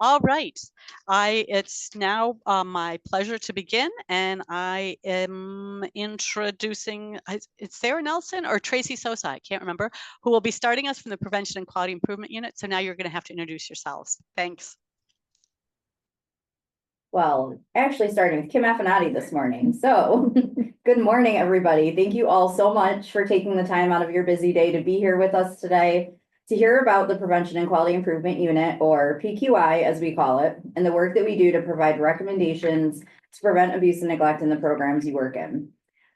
All right. It's now my pleasure to begin, and I am introducing, it's Sarah Nelson or Tracy Sosa, I can't remember, who will be starting us from the Prevention and Quality Improvement Unit. So now you're going to have to introduce yourselves. Thanks. Well, actually starting with Kim Affinati this morning. So good morning, everybody. Thank you all so much for taking the time out of your busy day to be here with us today to hear about the Prevention and Quality Improvement Unit, or PQI as we call it, and the work that we do to provide recommendations to prevent abuse and neglect in the programs you work in.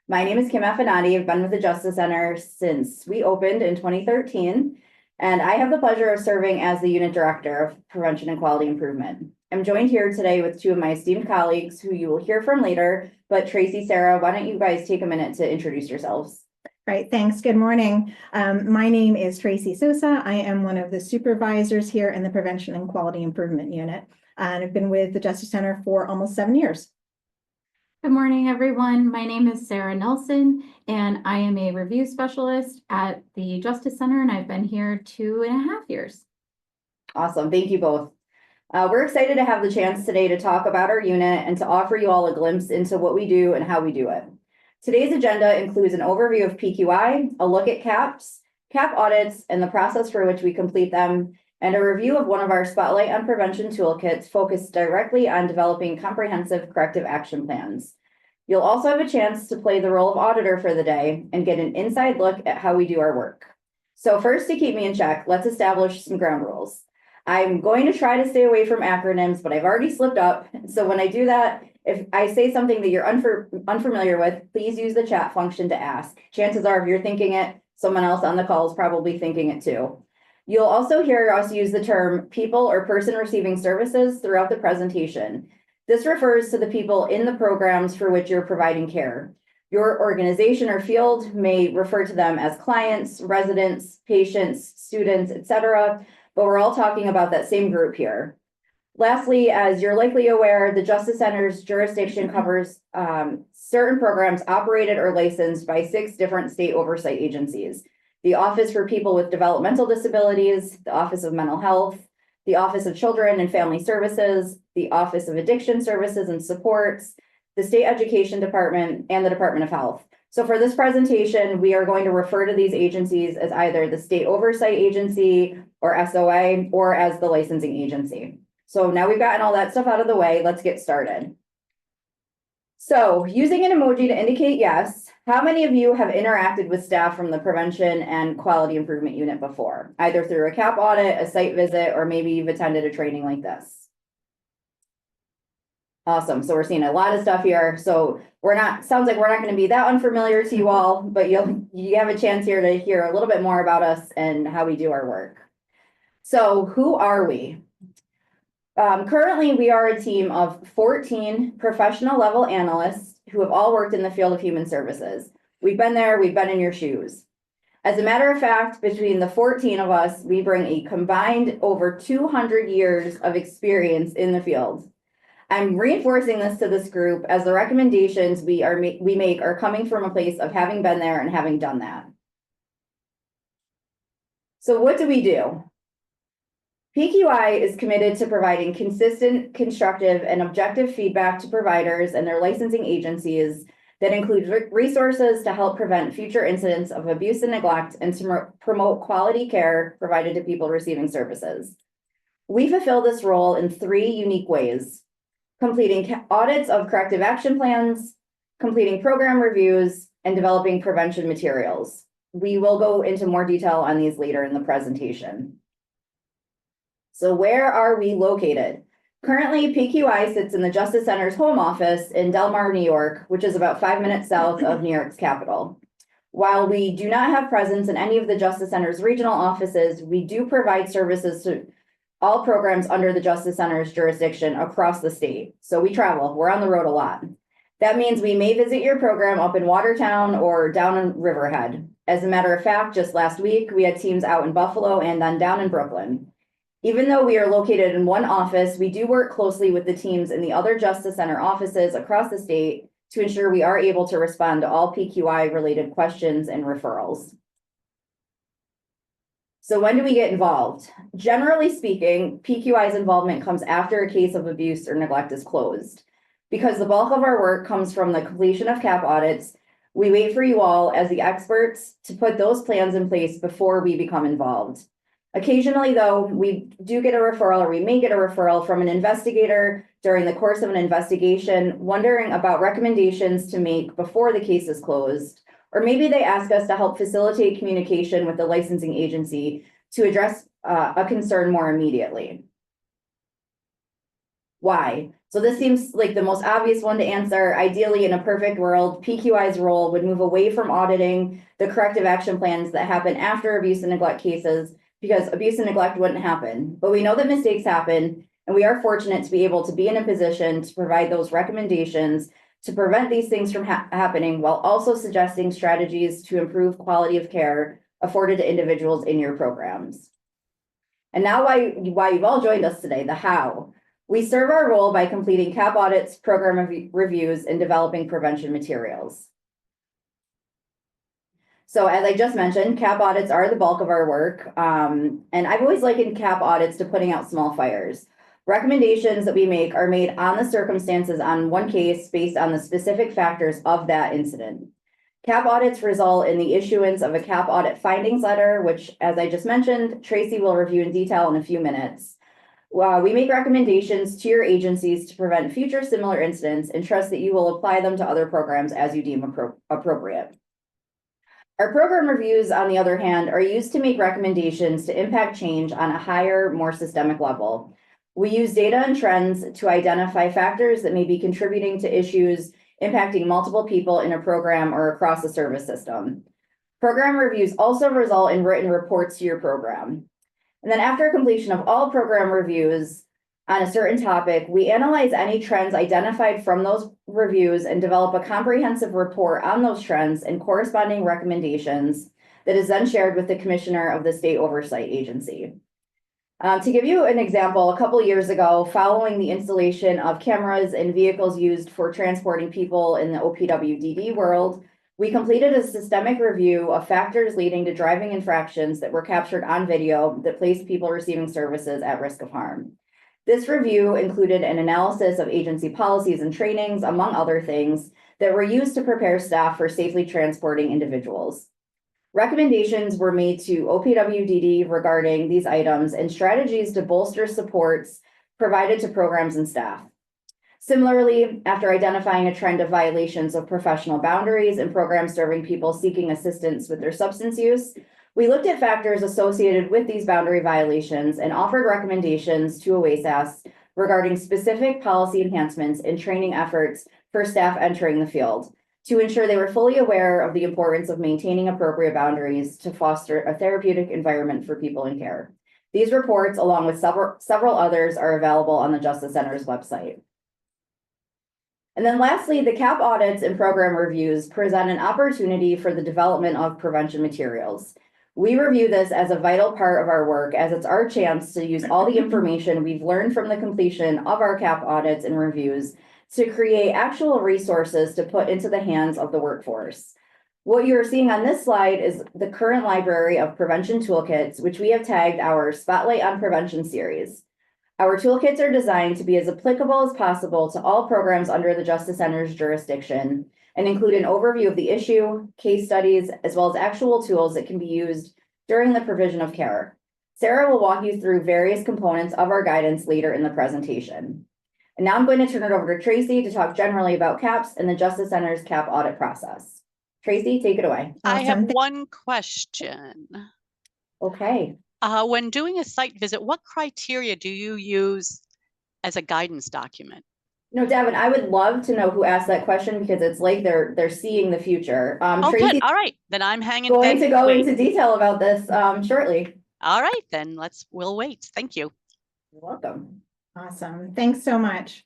My name is Kim Affinati. I've been with the Justice Center since we opened in 2013, and I have the pleasure of serving as the Unit Director of Prevention and Quality Improvement. I'm joined here today with two of my esteemed colleagues who you will hear from later, but Tracy, Sarah, why don't you guys take a minute to introduce yourselves? Right, thanks. Good morning. My name is Tracy Sosa. I am one of the supervisors here in the Prevention and Quality Improvement Unit, and I've been with the Justice Center for almost 7 years. Good morning, everyone. My name is Sarah Nelson, and I am a review specialist at the Justice Center, and I've been here 2.5 years. Awesome. Thank you both. We're excited to have the chance today to talk about our unit and to offer you all a glimpse into what we do and how we do it. Today's agenda includes an overview of PQI, a look at CAPs, CAP audits, and the process for which we complete them, and a review of one of our Spotlight on Prevention toolkits focused directly on developing comprehensive corrective action plans. You'll also have a chance to play the role of auditor for the day and get an inside look at how we do our work. So first, to keep me in check, let's establish some ground rules. I'm going to try to stay away from acronyms, but I've already slipped up. So when I do that, if I say something that you're unfamiliar with, please use the chat function to ask. Chances are, if you're thinking it, someone else on the call is probably thinking it too. You'll also hear us use the term people or person receiving services throughout the presentation. This refers to the people in the programs for which you're providing care. Your organization or field may refer to them as clients, residents, patients, students, etc., but we're all talking about that same group here. Lastly, as you're likely aware, the Justice Center's jurisdiction covers certain programs operated or licensed by 6 different state oversight agencies: the Office for People with Developmental Disabilities, the Office of Mental Health, the Office of Children and Family Services, the Office of Addiction Services and Supports, the State Education Department, and the Department of Health. So for this presentation, we are going to refer to these agencies as either the State Oversight Agency or SOA, or as the licensing agency. So now we've gotten all that stuff out of the way, let's get started. So using an emoji to indicate yes, how many of you have interacted with staff from the Prevention and Quality Improvement Unit before, either through a CAP audit, a site visit, or maybe you've attended a training like this? Awesome. So we're seeing a lot of stuff here. So sounds like we're not going to be that unfamiliar to you all, but you have a chance here to hear a little bit more about us and how we do our work. So who are we? Currently, we are a team of 14 professional level analysts who have all worked in the field of human services. We've been there, we've been in your shoes. As a matter of fact, between the 14 of us, we bring a combined over 200 years of experience in the field. I'm reinforcing this to this group as the recommendations we make are coming from a place of having been there and having done that. So what do we do? PQI is committed to providing consistent, constructive, and objective feedback to providers and their licensing agencies that includes resources to help prevent future incidents of abuse and neglect and to promote quality care provided to people receiving services. We fulfill this role in 3 unique ways: completing audits of corrective action plans, completing program reviews, and developing prevention materials. We will go into more detail on these later in the presentation. So where are we located? Currently, PQI sits in the Justice Center's home office in Del Mar, New York, which is about 5 minutes south of New York's capital. While we do not have presence in any of the Justice Center's regional offices, we do provide services to all programs under the Justice Center's jurisdiction across the state. So we travel, we're on the road a lot. That means we may visit your program up in Watertown or down in Riverhead. As a matter of fact, just last week, we had teams out in Buffalo and then down in Brooklyn. Even though we are located in one office, we do work closely with the teams in the other Justice Center offices across the state to ensure we are able to respond to all PQI related questions and referrals. So when do we get involved? Generally speaking, PQI's involvement comes after a case of abuse or neglect is closed. Because the bulk of our work comes from the completion of CAP audits, we wait for you all as the experts to put those plans in place before we become involved. Occasionally, though, we do get a referral, or we may get a referral from an investigator during the course of an investigation, wondering about recommendations to make before the case is closed. Or maybe they ask us to help facilitate communication with the licensing agency to address a concern more immediately. Why? So this seems like the most obvious one to answer. Ideally, in a perfect world, PQI's role would move away from auditing the corrective action plans that happen after abuse and neglect cases, because abuse and neglect wouldn't happen. But we know that mistakes happen, and we are fortunate to be able to be in a position to provide those recommendations to prevent these things from happening, while also suggesting strategies to improve quality of care afforded to individuals in your programs. And now why you've all joined us today, the how. We serve our role by completing CAP audits, program reviews, and developing prevention materials. So as I just mentioned, CAP audits are the bulk of our work. And I've always likened CAP audits to putting out small fires. Recommendations that we make are made on the circumstances on one case based on the specific factors of that incident. CAP audits result in the issuance of a CAP audit findings letter, which, as I just mentioned, Tracy will review in detail in a few minutes. We make recommendations to your agencies to prevent future similar incidents and trust that you will apply them to other programs as you deem appropriate. Our program reviews, on the other hand, are used to make recommendations to impact change on a higher, more systemic level. We use data and trends to identify factors that may be contributing to issues impacting multiple people in a program or across the service system. Program reviews also result in written reports to your program. And then after completion of all program reviews on a certain topic, we analyze any trends identified from those reviews and develop a comprehensive report on those trends and corresponding recommendations that is then shared with the commissioner of the state oversight agency. To give you an example, a couple years ago, following the installation of cameras in vehicles used for transporting people in the OPWDD world, we completed a systemic review of factors leading to driving infractions that were captured on video that placed people receiving services at risk of harm. This review included an analysis of agency policies and trainings, among other things, that were used to prepare staff for safely transporting individuals. Recommendations were made to OPWDD regarding these items and strategies to bolster supports provided to programs and staff. Similarly, after identifying a trend of violations of professional boundaries and programs serving people seeking assistance with their substance use, we looked at factors associated with these boundary violations and offered recommendations to OASAS regarding specific policy enhancements and training efforts for staff entering the field to ensure they were fully aware of the importance of maintaining appropriate boundaries to foster a therapeutic environment for people in care. These reports, along with several others, are available on the Justice Center's website. And then lastly, the CAP audits and program reviews present an opportunity for the development of prevention materials. We review this as a vital part of our work, as it's our chance to use all the information we've learned from the completion of our CAP audits and reviews to create actual resources to put into the hands of the workforce. What you're seeing on this slide is the current library of prevention toolkits, which we have tagged our Spotlight on Prevention series. Our toolkits are designed to be as applicable as possible to all programs under the Justice Center's jurisdiction and include an overview of the issue, case studies, as well as actual tools that can be used during the provision of care. Sarah will walk you through various components of our guidance later in the presentation. And now I'm going to turn it over to Tracy to talk generally about CAPS and the Justice Center's CAP audit process. Tracy, take it away. I have Awesome. one question. Okay. When doing a site visit, what criteria do you use as a guidance document? No, Devin, I would love to know who asked that question, because it's like they're seeing the future. Oh, Tracy's good. All right, then I'm hanging. going to go wait. into detail about this shortly. All right, then we'll wait. Thank you. You're welcome. Awesome. Thanks so much.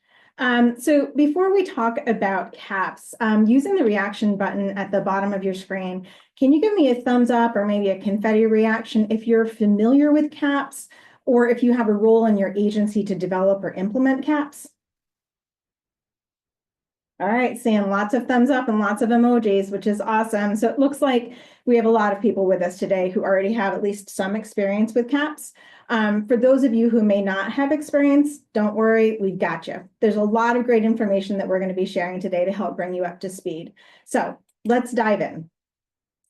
So before we talk about CAPS, using the reaction button at the bottom of your screen, can you give me a thumbs up or maybe a confetti reaction if you're familiar with CAPS, or if you have a role in your agency to develop or implement CAPS? All right, seeing lots of thumbs up and lots of emojis, which is awesome. So it looks like we have a lot of people with us today who already have at least some experience with CAPS. For those of you who may not have experience, don't worry, we've got you. There's a lot of great information that we're going to be sharing today to help bring you up to speed. So let's dive in.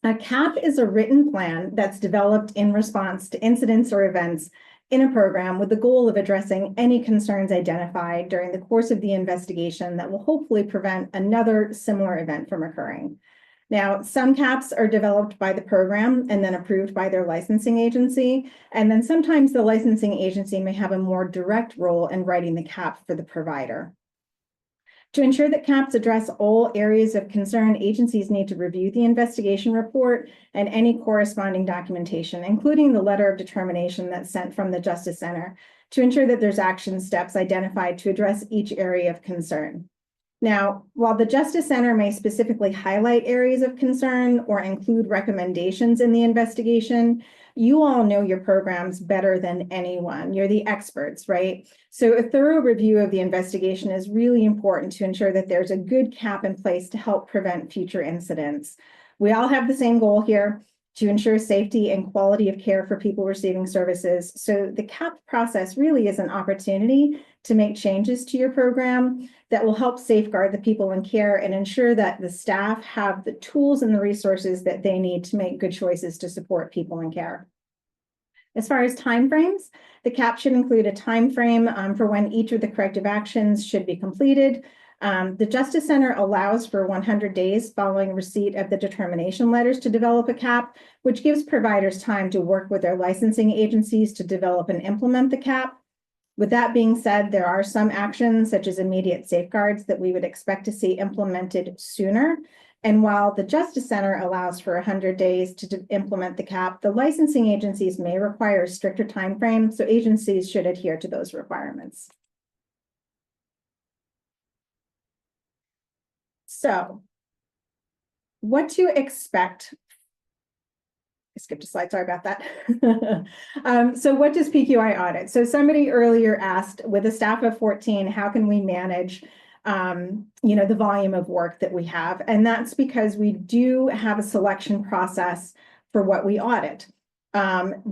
A CAP is a written plan that's developed in response to incidents or events in a program with the goal of addressing any concerns identified during the course of the investigation that will hopefully prevent another similar event from occurring. Now, some CAPs are developed by the program and then approved by their licensing agency. And then sometimes the licensing agency may have a more direct role in writing the CAP for the provider. To ensure that CAPs address all areas of concern, agencies need to review the investigation report and any corresponding documentation, including the letter of determination that's sent from the Justice Center, to ensure that there's action steps identified to address each area of concern. Now, while the Justice Center may specifically highlight areas of concern or include recommendations in the investigation, you all know your programs better than anyone. You're the experts, right? So a thorough review of the investigation is really important to ensure that there's a good CAP in place to help prevent future incidents. We all have the same goal here, to ensure safety and quality of care for people receiving services. So the CAP process really is an opportunity to make changes to your program that will help safeguard the people in care and ensure that the staff have the tools and the resources that they need to make good choices to support people in care. As far as timeframes, the CAP should include a timeframe for when each of the corrective actions should be completed. The Justice Center allows for 100 days following receipt of the determination letters to develop a CAP, which gives providers time to work with their licensing agencies to develop and implement the CAP. With that being said, there are some actions such as immediate safeguards that we would expect to see implemented sooner. And while the Justice Center allows for 100 days to implement the CAP, the licensing agencies may require a stricter timeframe, so agencies should adhere to those requirements. So, what to expect? I skipped a slide, sorry about that. So what does PQI audit? So somebody earlier asked, with a staff of 14, how can we manage the volume of work that we have? And that's because we do have a selection process for what we audit.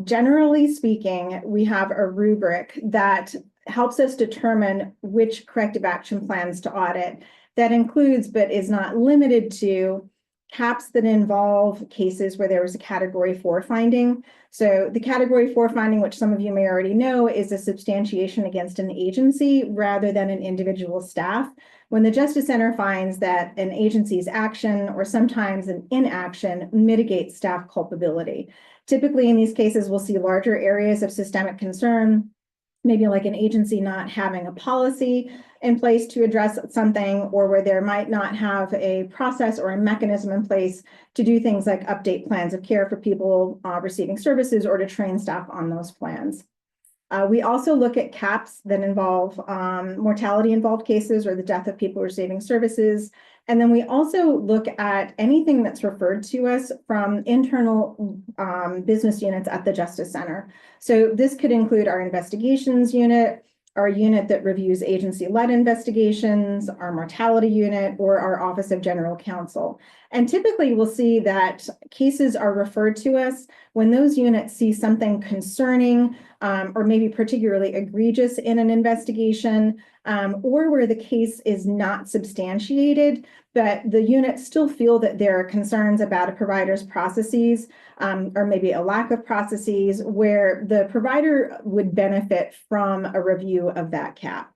Generally speaking, we have a rubric that helps us determine which corrective action plans to audit. That includes, but is not limited to, CAPs that involve cases where there was a Category 4 finding. So the Category 4 finding, which some of you may already know, is a substantiation against an agency rather than an individual staff. When the Justice Center finds that an agency's action or sometimes an inaction mitigates staff culpability. Typically in these cases, we'll see larger areas of systemic concern, maybe like an agency not having a policy in place to address something, or where there might not have a process or a mechanism in place to do things like update plans of care for people receiving services or to train staff on those plans. We also look at CAPs that involve mortality-involved cases or the death of people receiving services. And then we also look at anything that's referred to us from internal business units at the Justice Center. So this could include our investigations unit, our unit that reviews agency-led investigations, our mortality unit, or our Office of General Counsel. And typically we'll see that cases are referred to us when those units see something concerning or maybe particularly egregious in an investigation, or where the case is not substantiated, but the units still feel that there are concerns about a provider's processes, or maybe a lack of processes where the provider would benefit from a review of that CAP.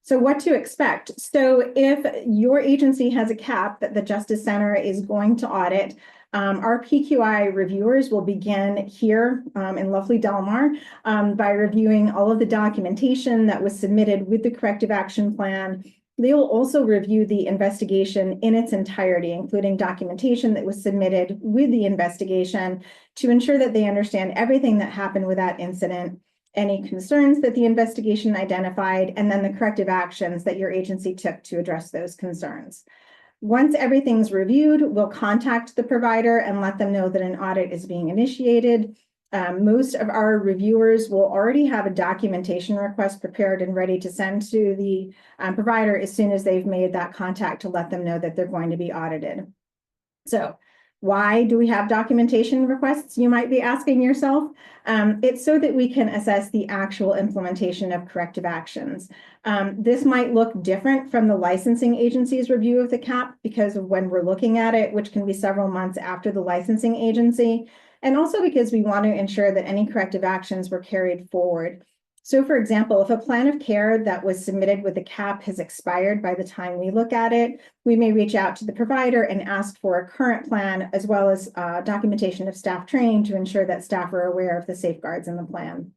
So what to expect? So if your agency has a CAP that the Justice Center is going to audit, our PQI reviewers will begin here in lovely Delmar by reviewing all of the documentation that was submitted with the corrective action plan. They will also review the investigation in its entirety, including documentation that was submitted with the investigation, to ensure that they understand everything that happened with that incident, any concerns that the investigation identified, and then the corrective actions that your agency took to address those concerns. Once everything's reviewed, we'll contact the provider and let them know that an audit is being initiated. Most of our reviewers will already have a documentation request prepared and ready to send to the provider as soon as they've made that contact to let them know that they're going to be audited. So why do we have documentation requests, you might be asking yourself? It's so that we can assess the actual implementation of corrective actions. This might look different from the licensing agency's review of the CAP because of when we're looking at it, which can be several months after the licensing agency, and also because we want to ensure that any corrective actions were carried forward. So for example, if a plan of care that was submitted with the CAP has expired by the time we look at it, we may reach out to the provider and ask for a current plan as well as documentation of staff training to ensure that staff are aware of the safeguards in the plan.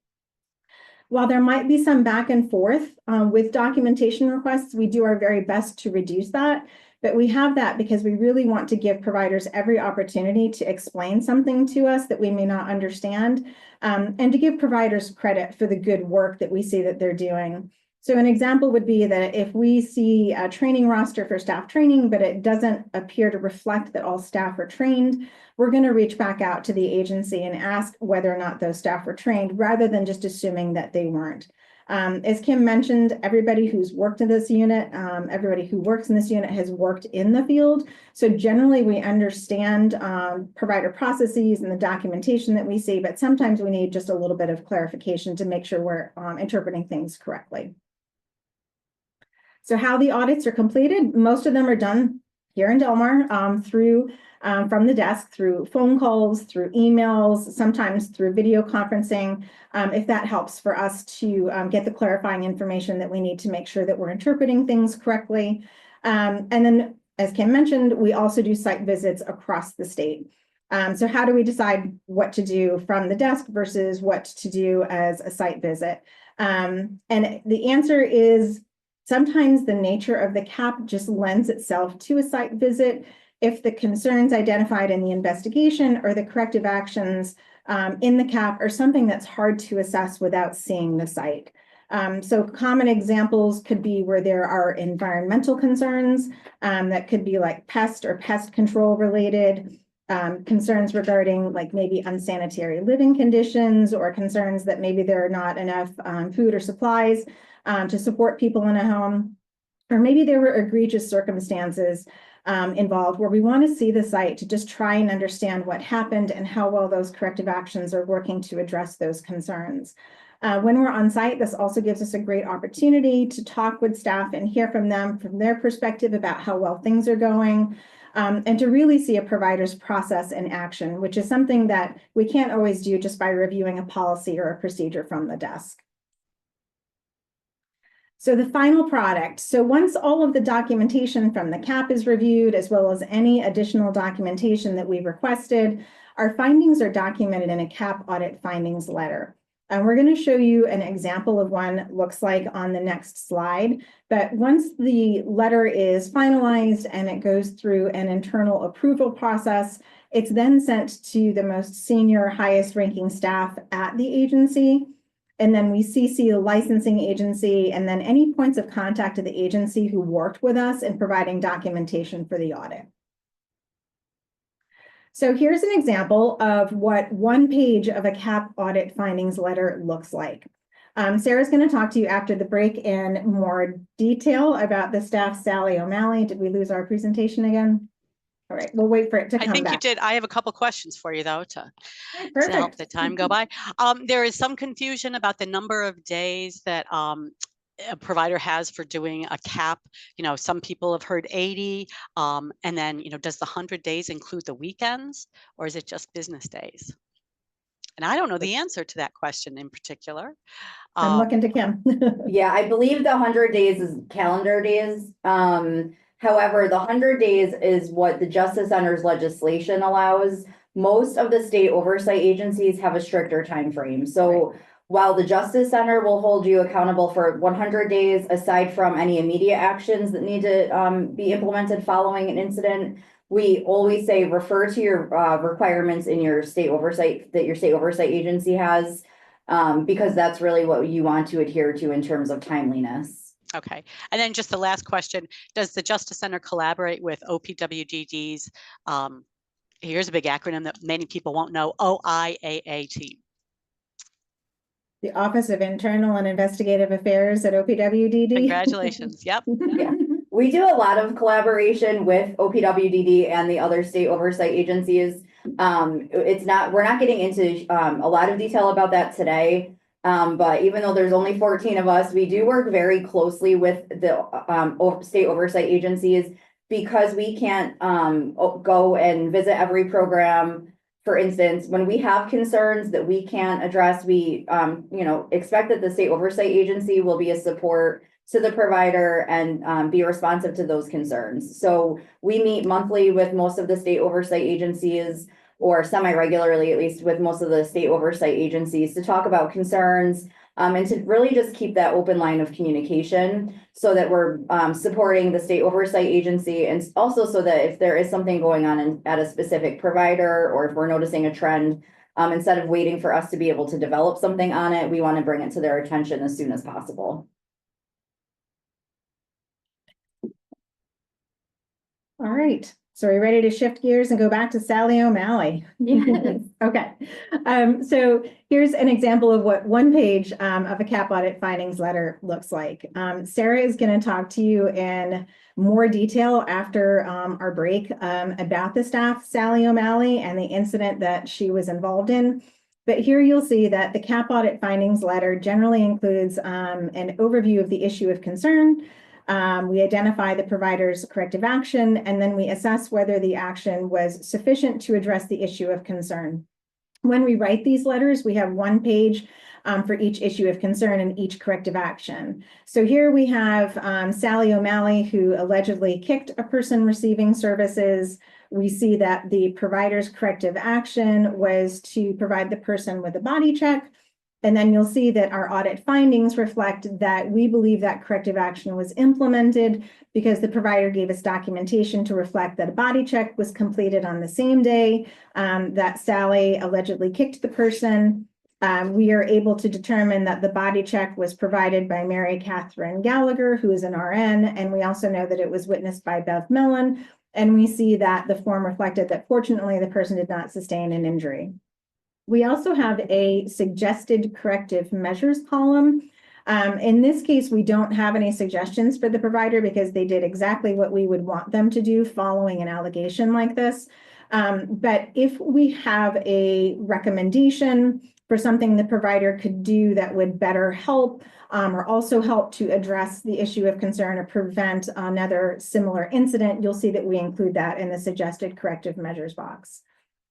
While there might be some back and forth with documentation requests, we do our very best to reduce that. But we have that because we really want to give providers every opportunity to explain something to us that we may not understand, and to give providers credit for the good work that we see that they're doing. So an example would be that if we see a training roster for staff training, but it doesn't appear to reflect that all staff are trained, we're going to reach back out to the agency and ask whether or not those staff were trained rather than just assuming that they weren't. As Kim mentioned, everybody who's worked in this unit, everybody who works in this unit has worked in the field. So generally we understand provider processes and the documentation that we see, but sometimes we need just a little bit of clarification to make sure we're interpreting things correctly. So how the audits are completed, most of them are done here in Delmar from the desk through phone calls, through emails, sometimes through video conferencing, if that helps for us to get the clarifying information that we need to make sure that we're interpreting things correctly. And then, as Kim mentioned, we also do site visits across the state. So how do we decide what to do from the desk versus what to do as a site visit? And the answer is sometimes the nature of the CAP just lends itself to a site visit if the concerns identified in the investigation or the corrective actions in the CAP are something that's hard to assess without seeing the site. So common examples could be where there are environmental concerns that could be like pest or pest control related, concerns regarding like maybe unsanitary living conditions, or concerns that maybe there are not enough food or supplies to support people in a home, or maybe there were egregious circumstances involved where we want to see the site to just try and understand what happened and how well those corrective actions are working to address those concerns. When we're on site, this also gives us a great opportunity to talk with staff and hear from them, from their perspective about how well things are going, and to really see a provider's process in action, which is something that we can't always do just by reviewing a policy or a procedure from the desk. So the final product. So once all of the documentation from the CAP is reviewed, as well as any additional documentation that we've requested, our findings are documented in a CAP audit findings letter. And we're going to show you an example of one looks like on the next slide. But once the letter is finalized and it goes through an internal approval process, it's then sent to the most senior, highest ranking staff at the agency. And then we CC the licensing agency and then any points of contact to the agency who worked with us in providing documentation for the audit. So here's an example of what one page of a CAP audit findings letter looks like. Sarah's going to talk to you after the break in more detail about the staff. Sally O'Malley. Did we lose our presentation again? All right, we'll wait for it to come back. I think you did. I have a couple questions for you though to help the time go by. There is some confusion about the number of days that a provider has for doing a CAP. You know, some people have heard 80, and then, you know, does the 100 days include the weekends, or is it just business days? And I don't know the answer to that question in particular. I'm looking to Kim. Yeah, I believe the 100 days is calendar days. However, the 100 days is what the Justice Center's legislation allows. Most of the state oversight agencies have a stricter time frame. So while the Justice Center will hold you accountable for 100 days, aside from any immediate actions that need to be implemented following an incident, we always say refer to your requirements in your state oversight that your state oversight agency has, because that's really what you want to adhere to in terms of timeliness. Okay. And then just the last question, does the Justice Center collaborate with OPWDD's Here's a big acronym that many people won't know, OIAA. The Office of Internal and Investigative Affairs at OPWDD. Congratulations. Yep. Yeah. We do a lot of collaboration with OPWDD and the other state oversight agencies. We're not getting into a lot of detail about that today. But even though there's only 14 of us, we do work very closely with the state oversight agencies because we can't go and visit every program. For instance, when we have concerns that we can't address, we expect that the state oversight agency will be a support to the provider and be responsive to those concerns. So we meet monthly with most of the state oversight agencies, or semi-regularly, at least with most of the state oversight agencies, to talk about concerns and to really just keep that open line of communication so that we're supporting the state oversight agency, and also so that if there is something going on at a specific provider, or if we're noticing a trend, instead of waiting for us to be able to develop something on it, we want to bring it to their attention as soon as possible. All right. So are you ready to shift gears and go back to Sally O'Malley? Yes. Okay. So here's an example of what one page of a CAP audit findings letter looks like. Sarah is going to talk to you in more detail after our break about the staff, Sally O'Malley, and the incident that she was involved in. But here you'll see that the CAP audit findings letter generally includes an overview of the issue of concern. We identify the provider's corrective action, and then we assess whether the action was sufficient to address the issue of concern. When we write these letters, we have one page for each issue of concern and each corrective action. So here we have Sally O'Malley, who allegedly kicked a person receiving services. We see that the provider's corrective action was to provide the person with a body check. And then you'll see that our audit findings reflect that we believe that corrective action was implemented because the provider gave us documentation to reflect that a body check was completed on the same day that Sally allegedly kicked the person. We are able to determine that the body check was provided by Mary Catherine Gallagher, who is an RN, and we also know that it was witnessed by Bev Millen, and we see that the form reflected that fortunately the person did not sustain an injury. We also have a suggested corrective measures column. In this case, we don't have any suggestions for the provider because they did exactly what we would want them to do following an allegation like this. But if we have a recommendation for something the provider could do that would better help or also help to address the issue of concern or prevent another similar incident, you'll see that we include that in the suggested corrective measures box.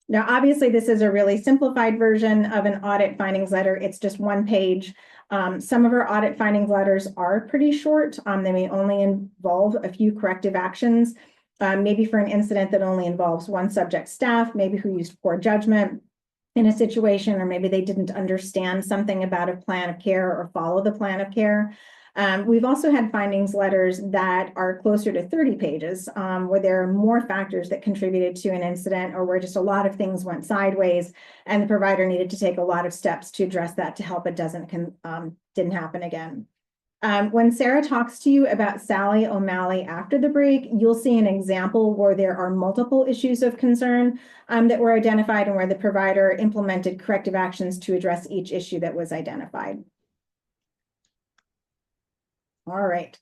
Now, obviously, this is a really simplified version of an audit findings letter. It's just one page. Some of our audit findings letters are pretty short. They may only involve a few corrective actions, maybe for an incident that only involves one subject staff, maybe who used poor judgment in a situation, or maybe they didn't understand something about a plan of care or follow the plan of care. We've also had findings letters that are closer to 30 pages, where there are more factors that contributed to an incident, or where just a lot of things went sideways and the provider needed to take a lot of steps to address that to help it didn't happen again. When Sarah talks to you about Sally O'Malley after the break, you'll see an example where there are multiple issues of concern that were identified and where the provider implemented corrective actions to address each issue that was identified. All right.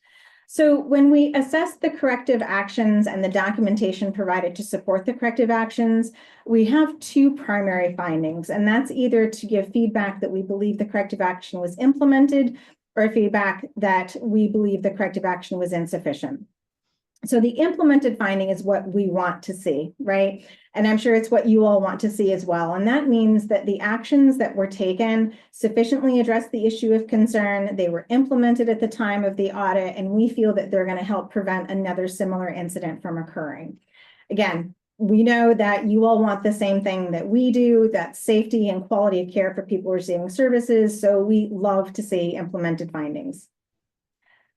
So when we assess the corrective actions and the documentation provided to support the corrective actions, we have two primary findings, and that's either to give feedback that we believe the corrective action was implemented or feedback that we believe the corrective action was insufficient. So the implemented finding is what we want to see, right? And I'm sure it's what you all want to see as well. And that means that the actions that were taken sufficiently address the issue of concern. They were implemented at the time of the audit, and we feel that they're going to help prevent another similar incident from occurring. Again, we know that you all want the same thing that we do, that's safety and quality of care for people receiving services. So we love to see implemented findings.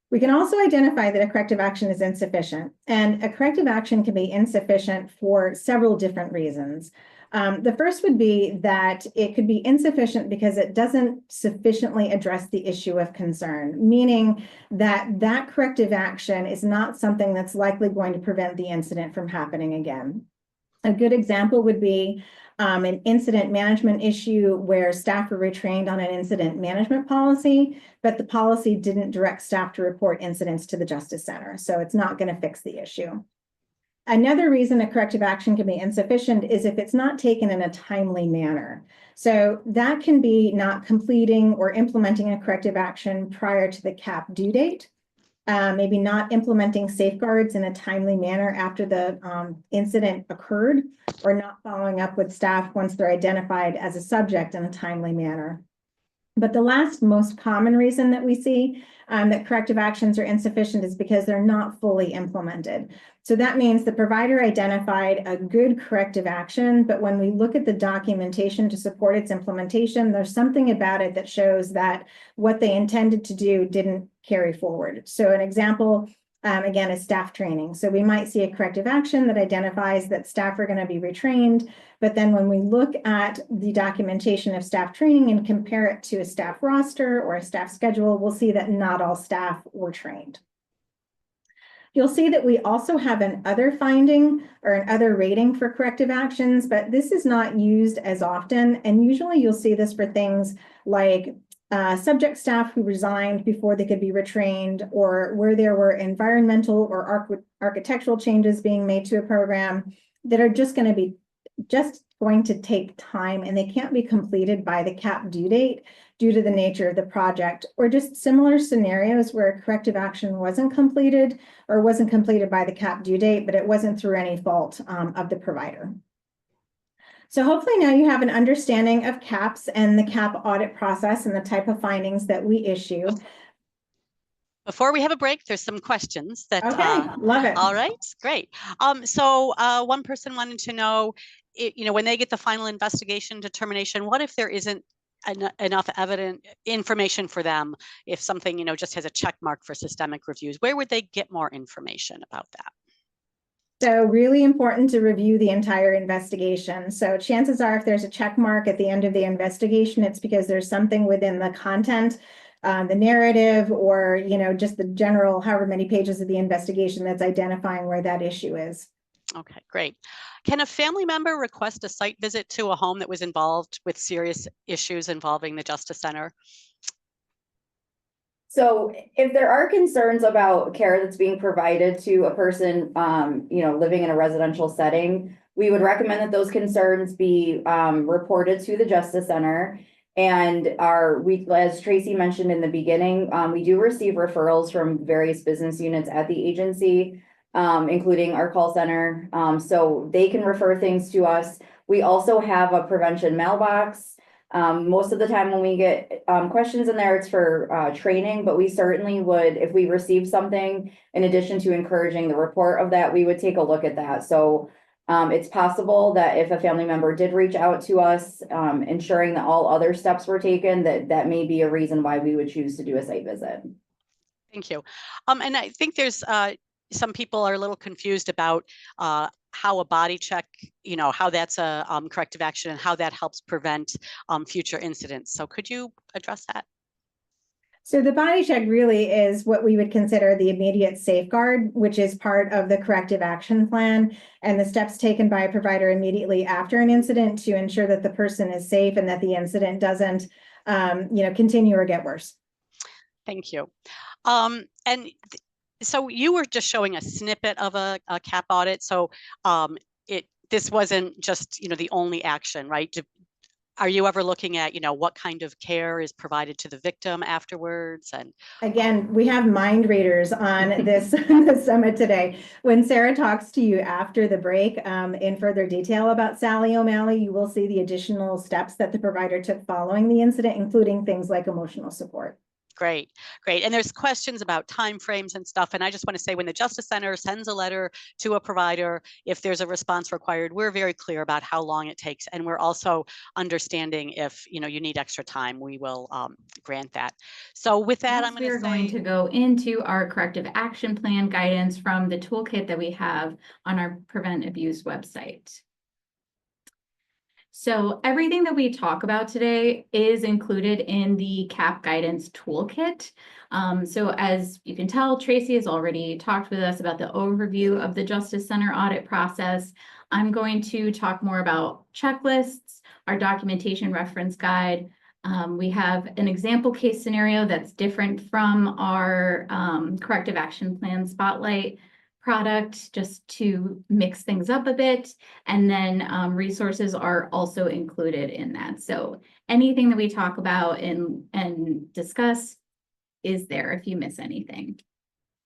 We can also identify that a corrective action is insufficient, and a corrective action can be insufficient for several different reasons. The first would be that it could be insufficient because it doesn't sufficiently address the issue of concern, meaning that that corrective action is not something that's likely going to prevent the incident from happening again. A good example would be an incident management issue where staff were retrained on an incident management policy, but the policy didn't direct staff to report incidents to the Justice Center. So it's not going to fix the issue. Another reason a corrective action can be insufficient is if it's not taken in a timely manner. So that can be not completing or implementing a corrective action prior to the CAP due date. Maybe not implementing safeguards in a timely manner after the incident occurred, or not following up with staff once they're identified as a subject in a timely manner. But the last most common reason that we see that corrective actions are insufficient is because they're not fully implemented. So that means the provider identified a good corrective action, but when we look at the documentation to support its implementation, there's something about it that shows that what they intended to do didn't carry forward. So an example, again, is staff training. So we might see a corrective action that identifies that staff are going to be retrained, but then when we look at the documentation of staff training and compare it to a staff roster or a staff schedule, we'll see that not all staff were trained. You'll see that we also have an other finding or an other rating for corrective actions, but this is not used as often. And usually you'll see this for things like subject staff who resigned before they could be retrained, or where there were environmental or architectural changes being made to a program that are just going to take time, and they can't be completed by the CAP due date due to the nature of the project, or just similar scenarios where a corrective action wasn't completed or wasn't completed by the CAP due date, but it wasn't through any fault of the provider. So hopefully now you have an understanding of CAPs and the CAP audit process and the type of findings that we issue. Before we have a break, there's some questions that. Okay, love it. All right, great. So one person wanted to know, when they get the final investigation determination, what if there isn't enough evident information for them? If something, just has a check mark for systemic reviews, where would they get more information about that? So really important to review the entire investigation. So chances are if there's a check mark at the end of the investigation, it's because there's something within the content, the narrative, or, just the general however many pages of the investigation that's identifying where that issue is. Okay, great. Can a family member request a site visit to a home that was involved with serious issues involving the Justice Center? So if there are concerns about care that's being provided to a person, living in a residential setting, we would recommend that those concerns be reported to the Justice Center. And as Tracy mentioned in the beginning, we do receive referrals from various business units at the agency, including our call center. So they can refer things to us. We also have a prevention mailbox. Most of the time when we get questions in there, it's for training, but we certainly would, if we receive something, in addition to encouraging the report of that, we would take a look at that. So it's possible that if a family member did reach out to us, ensuring that all other steps were taken, that may be a reason why we would choose to do a site visit. Thank you. And I think there's some people are a little confused about how a body check, how that's a corrective action and how that helps prevent future incidents. So could you address that? So the body check really is what we would consider the immediate safeguard, which is part of the corrective action plan and the steps taken by a provider immediately after an incident to ensure that the person is safe and that the incident doesn't, continue or get worse. Thank you. So you were just showing a snippet of a CAP audit. So this wasn't just, the only action, right? Are you ever looking at, what kind of care is provided to the victim afterwards? And again, we have mind readers on this summit today. When Sarah talks to you after the break in further detail about Sally O'Malley, you will see the additional steps that the provider took following the incident, including things like emotional support. Great. And there's questions about timeframes and stuff. And I just want to say, when the Justice Center sends a letter to a provider, if there's a response required, we're very clear about how long it takes. And we're also understanding if, you need extra time, we will grant that. So with that, I'm going to go into our corrective action plan guidance from the toolkit that we have on our Prevent Abuse website. So everything that we talk about today is included in the CAP guidance toolkit. So as you can tell, Tracy has already talked with us about the overview of the Justice Center audit process. I'm going to talk more about checklists, our documentation reference guide. We have an example case scenario that's different from our corrective action plan spotlight product, just to mix things up a bit. And then resources are also included in that. So anything that we talk about and discuss is there if you miss anything.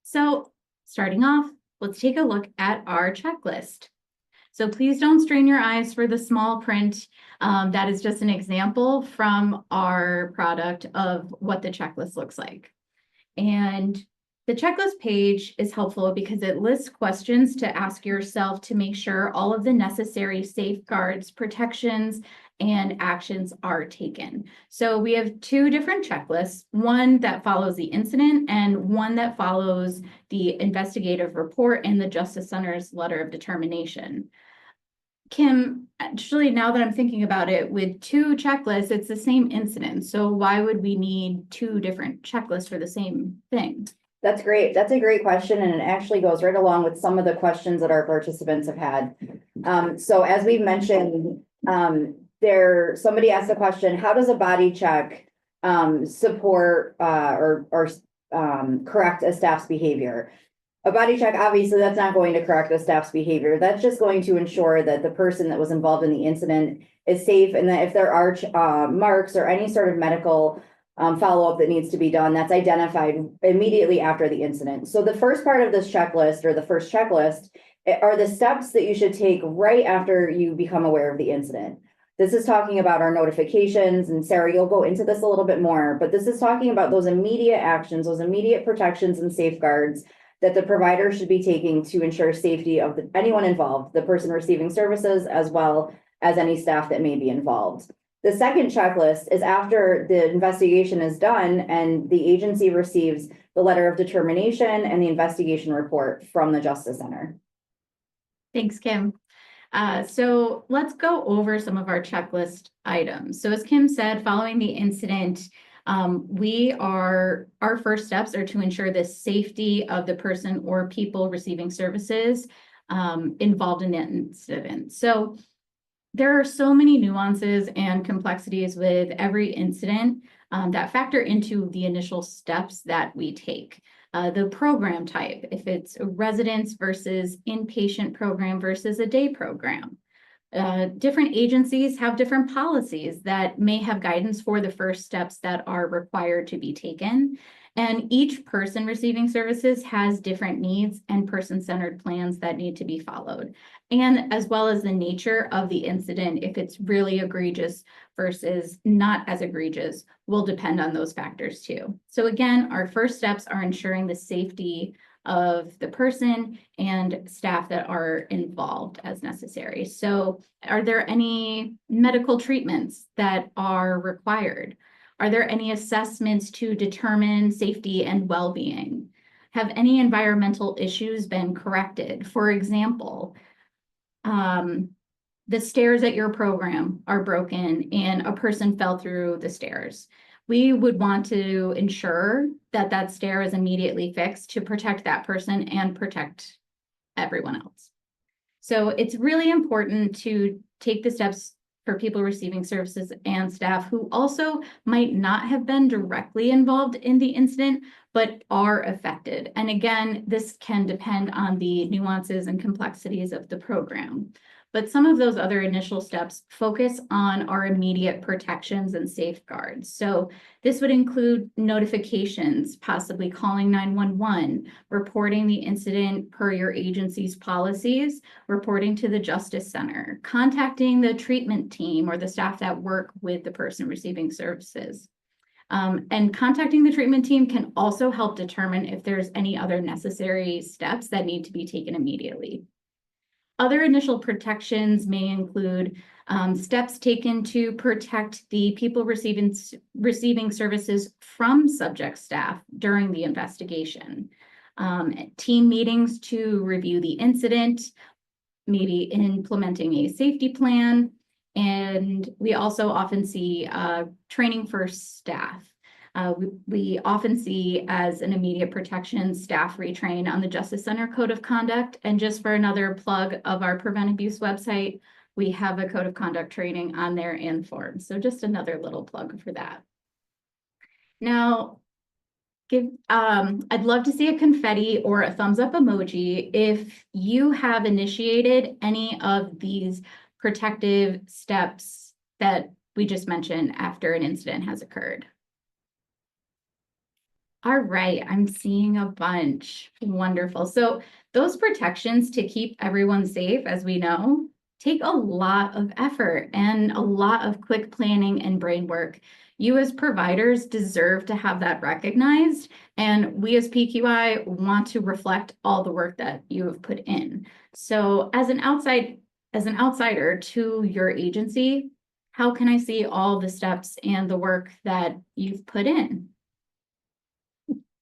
So starting off, let's take a look at our checklist. So please don't strain your eyes for the small print. That is just an example from our product of what the checklist looks like. And the checklist page is helpful because it lists questions to ask yourself to make sure all of the necessary safeguards, protections, and actions are taken. So we have two different checklists, one that follows the incident and one that follows the investigative report and the Justice Center's letter of determination. Kim, actually, now that I'm thinking about it, with two checklists, it's the same incident. So why would we need two different checklists for the same thing? That's great. That's a great question, and it actually goes right along with some of the questions that our participants have had. So as we've mentioned, somebody asked the question, how does a body check support or correct a staff's behavior? A body check, obviously, that's not going to correct the staff's behavior. That's just going to ensure that the person that was involved in the incident is safe, and that if there are marks or any sort of medical follow-up that needs to be done, that's identified immediately after the incident. So the first part of this checklist, or the first checklist, are the steps that you should take right after you become aware of the incident. This is talking about our notifications, and Sarah, you'll go into this a little bit more, but this is talking about those immediate actions, those immediate protections and safeguards that the provider should be taking to ensure safety of anyone involved, the person receiving services, as well as any staff that may be involved. The second checklist is after the investigation is done and the agency receives the letter of determination and the investigation report from the Justice Center. Thanks, Kim. So let's go over some of our checklist items. So as Kim said, following the incident, our first steps are to ensure the safety of the person or people receiving services involved in the incident. So there are so many nuances and complexities with every incident that factor into the initial steps that we take. The program type, if it's a residence versus inpatient program versus a day program. Different agencies have different policies that may have guidance for the first steps that are required to be taken. And each person receiving services has different needs and person-centered plans that need to be followed. And as well as the nature of the incident, if it's really egregious versus not as egregious, will depend on those factors too. So again, our first steps are ensuring the safety of the person and staff that are involved as necessary. So are there any medical treatments that are required? Are there any assessments to determine safety and well-being? Have any environmental issues been corrected? For example, the stairs at your program are broken and a person fell through the stairs. We would want to ensure that that stair is immediately fixed to protect that person and protect everyone else. So it's really important to take the steps for people receiving services and staff who also might not have been directly involved in the incident, but are affected. And again, this can depend on the nuances and complexities of the program. But some of those other initial steps focus on our immediate protections and safeguards. So this would include notifications, possibly calling 911, reporting the incident per your agency's policies, reporting to the Justice Center, contacting the treatment team or the staff that work with the person receiving services. And contacting the treatment team can also help determine if there's any other necessary steps that need to be taken immediately. Other initial protections may include steps taken to protect the people receiving services from subject staff during the investigation, team meetings to review the incident, maybe implementing a safety plan, And we also often see training for staff. We often see as an immediate protection staff retrain on the Justice Center Code of Conduct. And just for another plug of our Prevent Abuse website, we have a Code of Conduct training on there and forms. So just another little plug for that. Now, I'd love to see a confetti or a thumbs up emoji if you have initiated any of these protective steps that we just mentioned after an incident has occurred. All right, I'm seeing a bunch. Wonderful. So those protections to keep everyone safe, as we know, take a lot of effort and a lot of quick planning and brain work. You as providers deserve to have that recognized, and we as PQI want to reflect all the work that you have put in. So as an outsider to your agency, how can I see all the steps and the work that you've put in?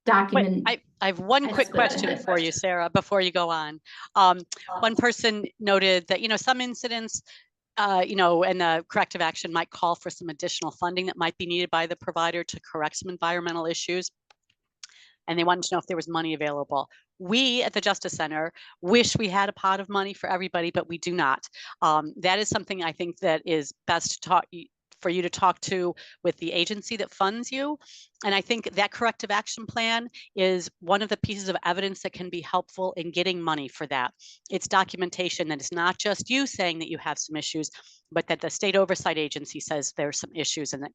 Document. Wait, I have one quick question for you, Sarah, before you go on. One person noted that, some incidents, and the corrective action might call for some additional funding that might be needed by the provider to correct some environmental issues. And they wanted to know if there was money available. We at the Justice Center wish we had a pot of money for everybody, but we do not. That is something I think that is best to for you to talk to with the agency that funds you. And I think that corrective action plan is one of the pieces of evidence that can be helpful in getting money for that. It's documentation that it's not just you saying that you have some issues, but that the state oversight agency says there's some issues and that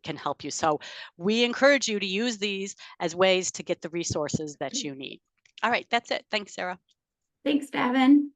can help you. So we encourage you to use these as ways to get the resources that you need. All right, that's it. Thanks, Sarah. Thanks, Davin.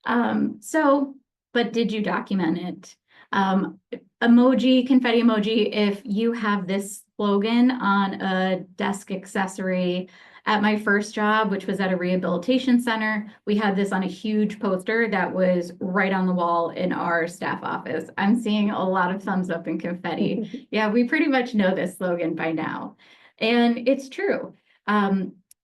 But did you document it? Emoji, confetti emoji, if you have this slogan on a desk accessory. At my first job, which was at a rehabilitation center, we had this on a huge poster that was right on the wall in our staff office. I'm seeing a lot of thumbs up and confetti. Yeah, we pretty much know this slogan by now. And it's true.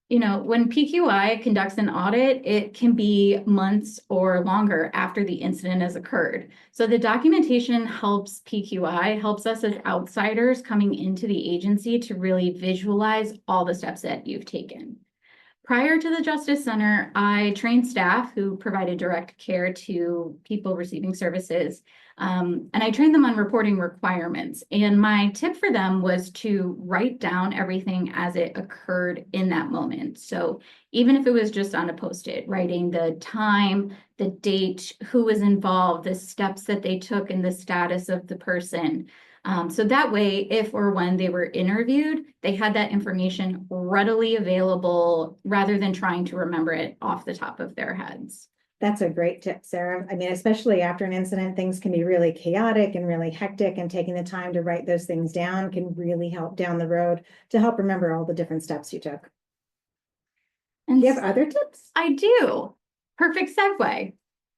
When PQI conducts an audit, it can be months or longer after the incident has occurred. So the documentation helps PQI, helps us as outsiders coming into the agency to really visualize all the steps that you've taken. Prior to the Justice Center, I trained staff who provided direct care to people receiving services, and I trained them on reporting requirements. And my tip for them was to write down everything as it occurred in that moment. So even if it was just on a Post-it, writing the time, the date, who was involved, the steps that they took, and the status of the person. So that way, if or when they were interviewed, they had that information readily available rather than trying to remember it off the top of their heads. That's a great tip, Sarah. I mean, especially after an incident, things can be really chaotic and really hectic, and taking the time to write those things down can really help down the road to help remember all the different steps you took. And do you have other tips? I do. Perfect segue.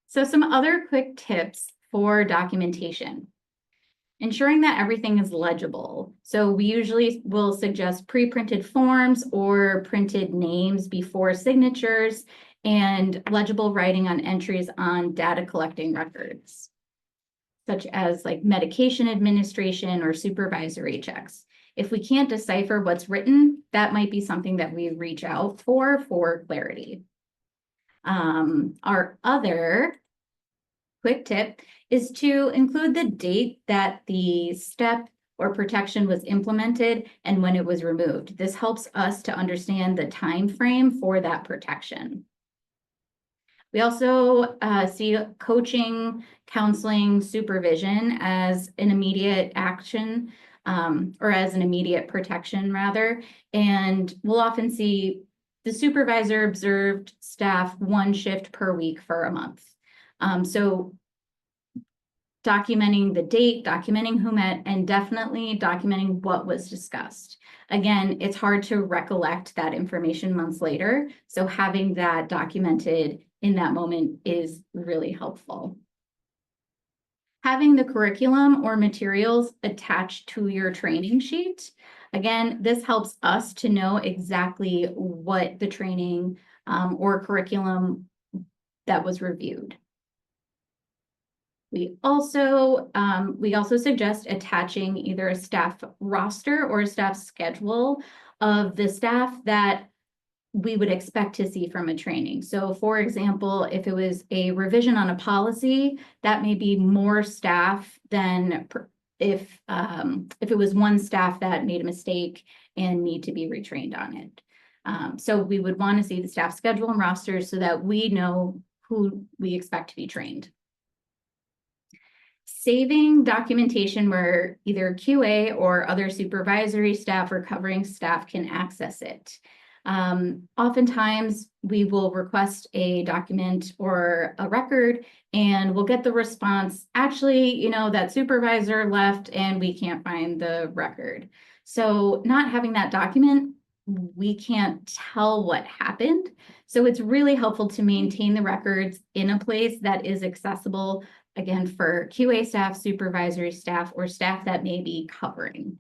So some other quick tips for documentation. Ensuring that everything is legible. So we usually will suggest pre-printed forms or printed names before signatures and legible writing on entries on data collecting records, such as like medication administration or supervisory checks. If we can't decipher what's written, that might be something that we reach out for clarity. Our other quick tip is to include the date that the step or protection was implemented and when it was removed. This helps us to understand the time frame for that protection. We also see coaching, counseling, supervision as an immediate action or as an immediate protection rather. And we'll often see the supervisor observed staff 1 shift per week for a month. So documenting the date, documenting who met, and definitely documenting what was discussed. Again, it's hard to recollect that information months later, so having that documented in that moment is really helpful. Having the curriculum or materials attached to your training sheet. Again, this helps us to know exactly what the training or curriculum that was reviewed. We also suggest attaching either a staff roster or a staff schedule of the staff that we would expect to see from a training. So for example, if it was a revision on a policy, that may be more staff than if it was one staff that made a mistake and need to be retrained on it. So we would want to see the staff schedule and rosters so that we know who we expect to be trained. Saving documentation where either QA or other supervisory staff or covering staff can access it. Oftentimes we will request a document or a record and we'll get the response, actually, you know, that supervisor left and we can't find the record. So not having that document, we can't tell what happened. So it's really helpful to maintain the records in a place that is accessible, again, for QA staff, supervisory staff, or staff that may be covering.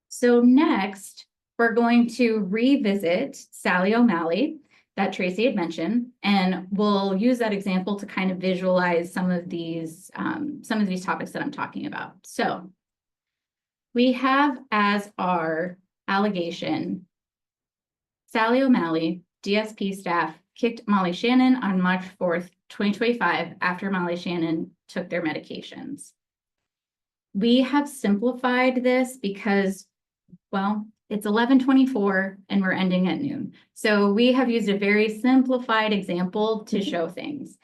So next, we're going to revisit Sally O'Malley that Tracy had mentioned, and we'll use that example to kind of visualize some of these topics that I'm talking about. So we have as our allegation, Sally O'Malley, DSP staff, kicked Molly Shannon on March 4th, 2025, after Molly Shannon took their medications. We have simplified this because, well, it's 11:24 and we're ending at noon. So we have used a very simplified example to show things.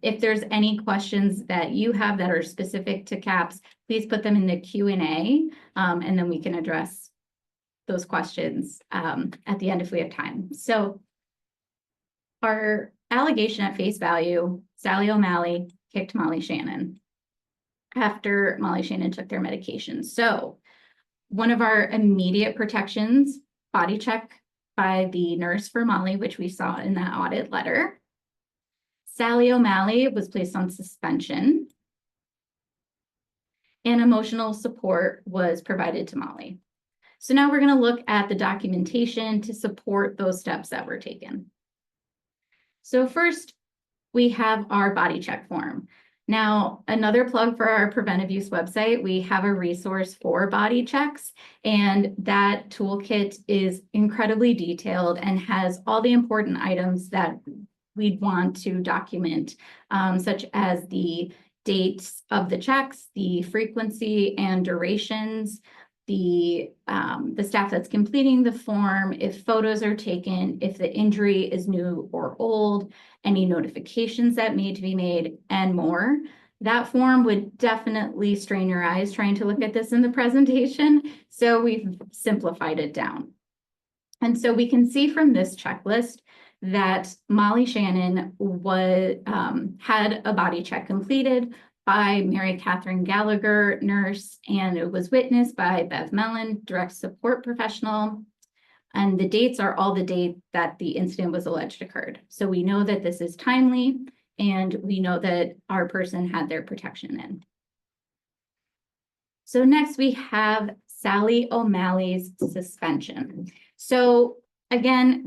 If there's any questions that you have that are specific to CAPS, please put them in the Q&A, and then we can address those questions at the end if we have time. So our allegation at face value, Sally O'Malley kicked Molly Shannon after Molly Shannon took their medication. So one of our immediate protections, body check by the nurse for Molly, which we saw in that audit letter. Sally O'Malley was placed on suspension, and emotional support was provided to Molly. So now we're going to look at the documentation to support those steps that were taken. So first, we have our body check form. Now, another plug for our preventive use website, we have a resource for body checks, and that toolkit is incredibly detailed and has all the important items that we'd want to document, such as the dates of the checks, the frequency and durations, the staff that's completing the form, if photos are taken, if the injury is new or old, any notifications that need to be made, and more. That form would definitely strain your eyes trying to look at this in the presentation, so we've simplified it down. And so we can see from this checklist that Molly Shannon had a body check completed by Mary Catherine Gallagher, nurse, and it was witnessed by Bev Mellon, direct support professional. And the dates are all the date that the incident was alleged occurred. So we know that this is timely, and we know that our person had their protection in. So next we have Sally O'Malley's suspension. So again,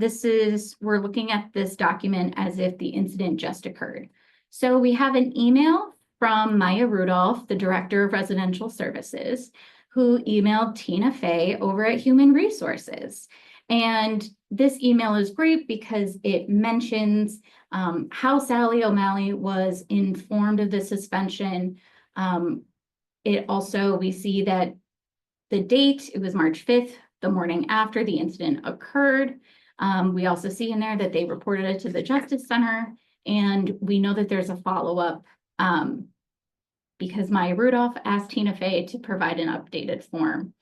we're looking at this document as if the incident just occurred. So we have an email from Maya Rudolph, the Director of Residential Services, who emailed Tina Fey over at Human Resources. And this email is great because it mentions how Sally O'Malley was informed of the suspension. We see that the date, it was March 5th, the morning after the incident occurred. We also see in there that they reported it to the Justice Center, and we know that there's a follow-up because Maya Rudolph asked Tina Fey to provide an updated form.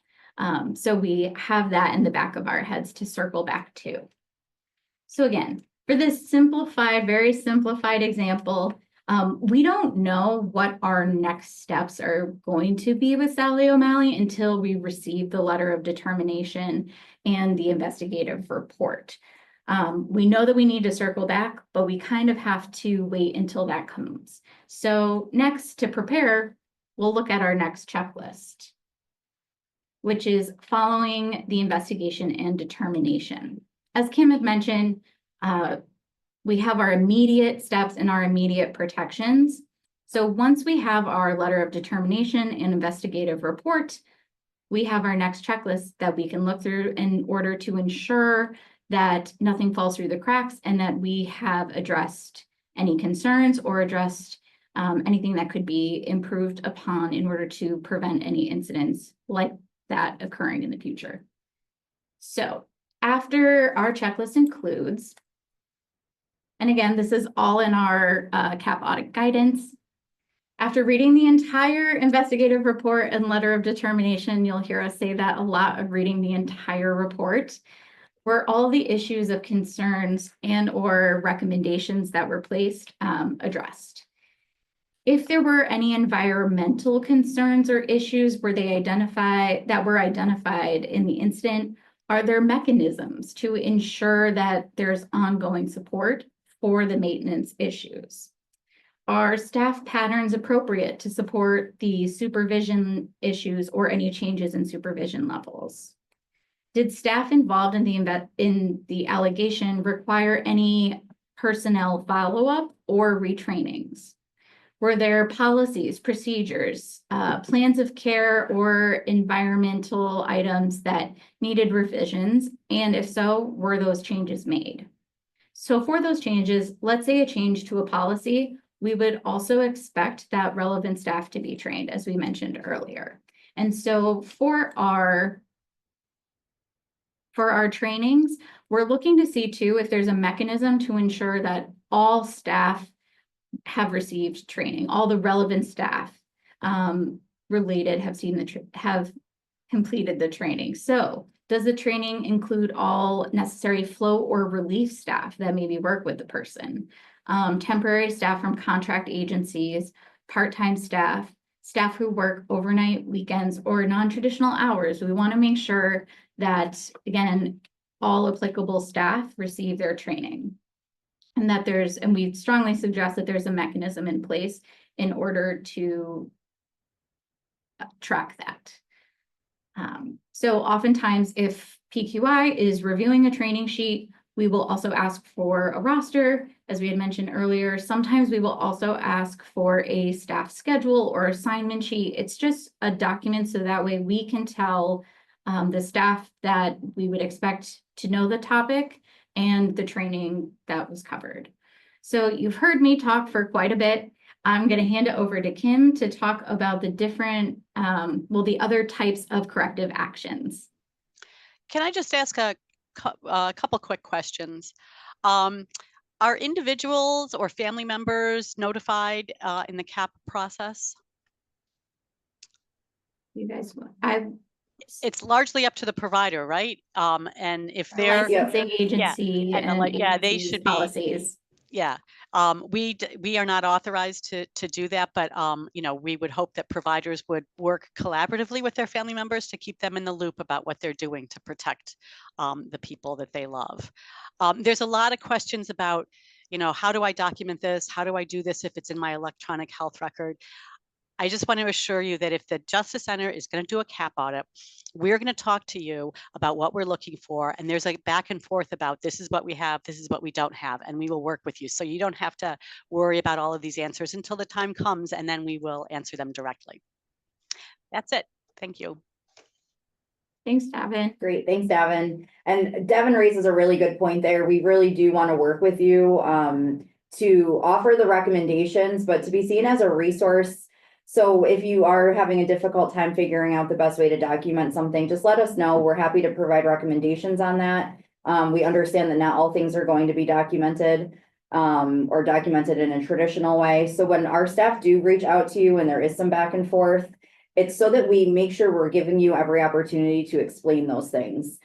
So we have that in the back of our heads to circle back to. So again, for this very simplified example, we don't know what our next steps are going to be with Sally O'Malley until we receive the letter of determination and the investigative report. We know that we need to circle back, but we kind of have to wait until that comes. So next, to prepare, we'll look at our next checklist, which is following the investigation and determination. As Kim had mentioned, we have our immediate steps and our immediate protections. So once we have our letter of determination and investigative report, we have our next checklist that we can look through in order to ensure that nothing falls through the cracks and that we have addressed any concerns or addressed anything that could be improved upon in order to prevent any incidents like that occurring in the future. So after our checklist includes, and again, this is all in our CAP audit guidance. After reading the entire investigative report and letter of determination, you'll hear us say that a lot of reading the entire report, were all the issues of concerns and or recommendations that were placed addressed. If there were any environmental concerns or issues were identified in the incident, are there mechanisms to ensure that there's ongoing support for the maintenance issues? Are staff patterns appropriate to support the supervision issues or any changes in supervision levels? Did staff involved in the allegation require any personnel follow-up or retrainings? Were there policies, procedures, plans of care, or environmental items that needed revisions? And if so, were those changes made? So for those changes, let's say a change to a policy, we would also expect that relevant staff to be trained, as we mentioned earlier. And so for our trainings, we're looking to see too if there's a mechanism to ensure that all staff have received training, all the relevant staff related have completed the training. So does the training include all necessary flow or relief staff that maybe work with the person? Temporary staff from contract agencies, part-time staff, staff who work overnight, weekends, or non-traditional hours. We want to make sure that, again, all applicable staff receive their training. And that and we strongly suggest that there's a mechanism in place in order to track that. So oftentimes if PQI is reviewing a training sheet, we will also ask for a roster, as we had mentioned earlier. Sometimes we will also ask for a staff schedule or assignment sheet. It's just a document so that way we can tell the staff that we would expect to know the topic and the training that was covered. So you've heard me talk for quite a bit. I'm going to hand it over to Kim to talk about the different, the other types of corrective actions. Can I just ask a couple quick questions? Are individuals or family members notified in the CAP process? You guys, it's largely up to the provider, right? And if they're licensing agency they should be policies. Yeah, we are not authorized to do that, but you know, we would hope that providers would work collaboratively with their family members to keep them in the loop about what they're doing to protect the people that they love. There's a lot of questions about, you know, how do I document this? How do I do this if it's in my electronic health record? I just want to assure you that if the Justice Center is going to do a CAP audit, we're going to talk to you about what we're looking for. And there's a back and forth about this is what we have, this is what we don't have, and we will work with you. So you don't have to worry about all of these answers until the time comes, and then we will answer them directly. That's it. Thank you. Thanks, Davin. Great, thanks, Davin. And Davin raises a really good point there. We really do want to work with you to offer the recommendations, but to be seen as a resource. So if you are having a difficult time figuring out the best way to document something, just let us know. We're happy to provide recommendations on that. We understand that not all things are going to be documented or documented in a traditional way. So when our staff do reach out to you and there is some back and forth, it's so that we make sure we're giving you every opportunity to explain those things.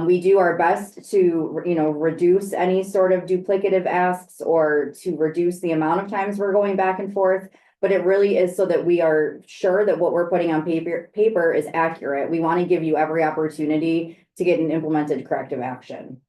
We do our best to, you know, reduce any sort of duplicative asks or to reduce the amount of times we're going back and forth. But it really is so that we are sure that what we're putting on paper is accurate. We want to give you every opportunity to get an implemented corrective action.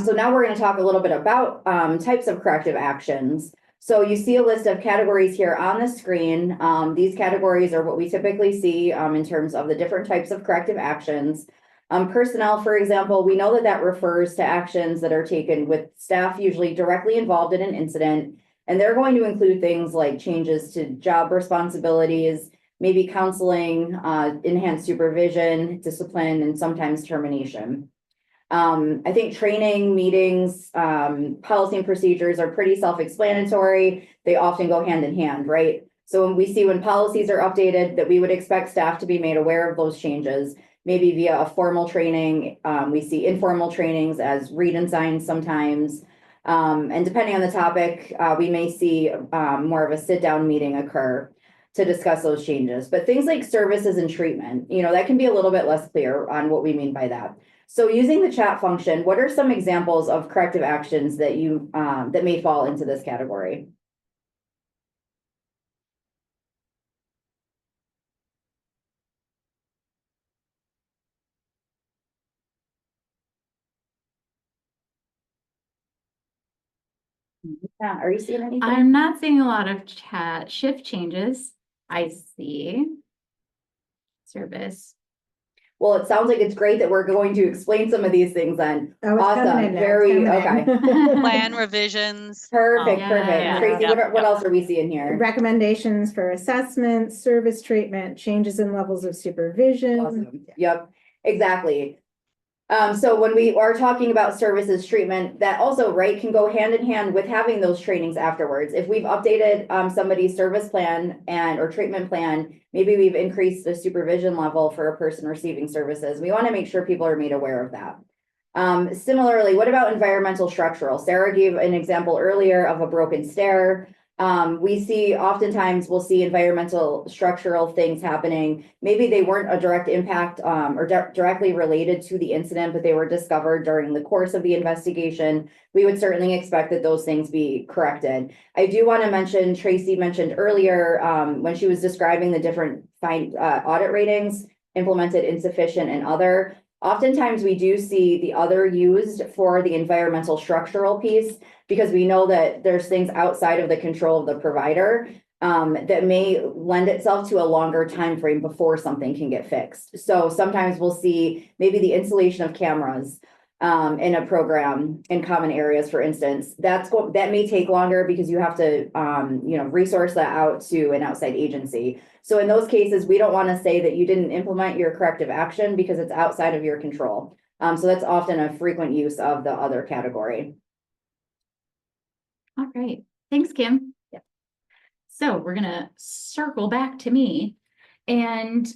So now we're going to talk a little bit about types of corrective actions. So you see a list of categories here on the screen. These categories are what we typically see in terms of the different types of corrective actions. Personnel, for example, we know that refers to actions that are taken with staff usually directly involved in an incident. And they're going to include things like changes to job responsibilities, maybe counseling, enhanced supervision, discipline, and sometimes termination. I think training, meetings, policy and procedures are pretty self-explanatory. They often go hand in hand, right? So when policies are updated, that we would expect staff to be made aware of those changes, maybe via a formal training. We see informal trainings as read and sign sometimes. And depending on the topic, we may see more of a sit-down meeting occur to discuss those changes. But things like services and treatment, that can be a little bit less clear on what we mean by that. So using the chat function, what are some examples of corrective actions that that may fall into this category? Yeah, are you seeing anything? I'm not seeing a lot of chat shift changes. I see service. Well, it sounds like it's great that we're going to explain some of these things then. Oh, it's coming Awesome, in now, very, it's coming okay. in. Plan revisions. Perfect, Yeah, perfect. yeah, Tracy, yeah. what else are we seeing here? Recommendations for assessment, service treatment, changes in levels of supervision. Awesome. Yep, exactly. So when we are talking about services treatment, that also, right, can go hand in hand with having those trainings afterwards. If we've updated somebody's service plan or treatment plan, maybe we've increased the supervision level for a person receiving services. We want to make sure people are made aware of that. Similarly, what about environmental structural? Sarah gave an example earlier of a broken stair. Oftentimes we'll see environmental structural things happening. Maybe they weren't a direct impact or directly related to the incident, but they were discovered during the course of the investigation. We would certainly expect that those things be corrected. I do want to mention, Tracy mentioned earlier when she was describing the different audit ratings, implemented, insufficient, and other. Oftentimes we do see the other used for the environmental structural piece because we know that there's things outside of the control of the provider that may lend itself to a longer time frame before something can get fixed. So sometimes we'll see maybe the installation of cameras in a program in common areas, for instance. That may take longer because you have to resource that out to an outside agency. So in those cases, we don't want to say that you didn't implement your corrective action because it's outside of your control. So that's often a frequent use of the other category. All right. Thanks, Kim. Yep. So we're going to circle back to me and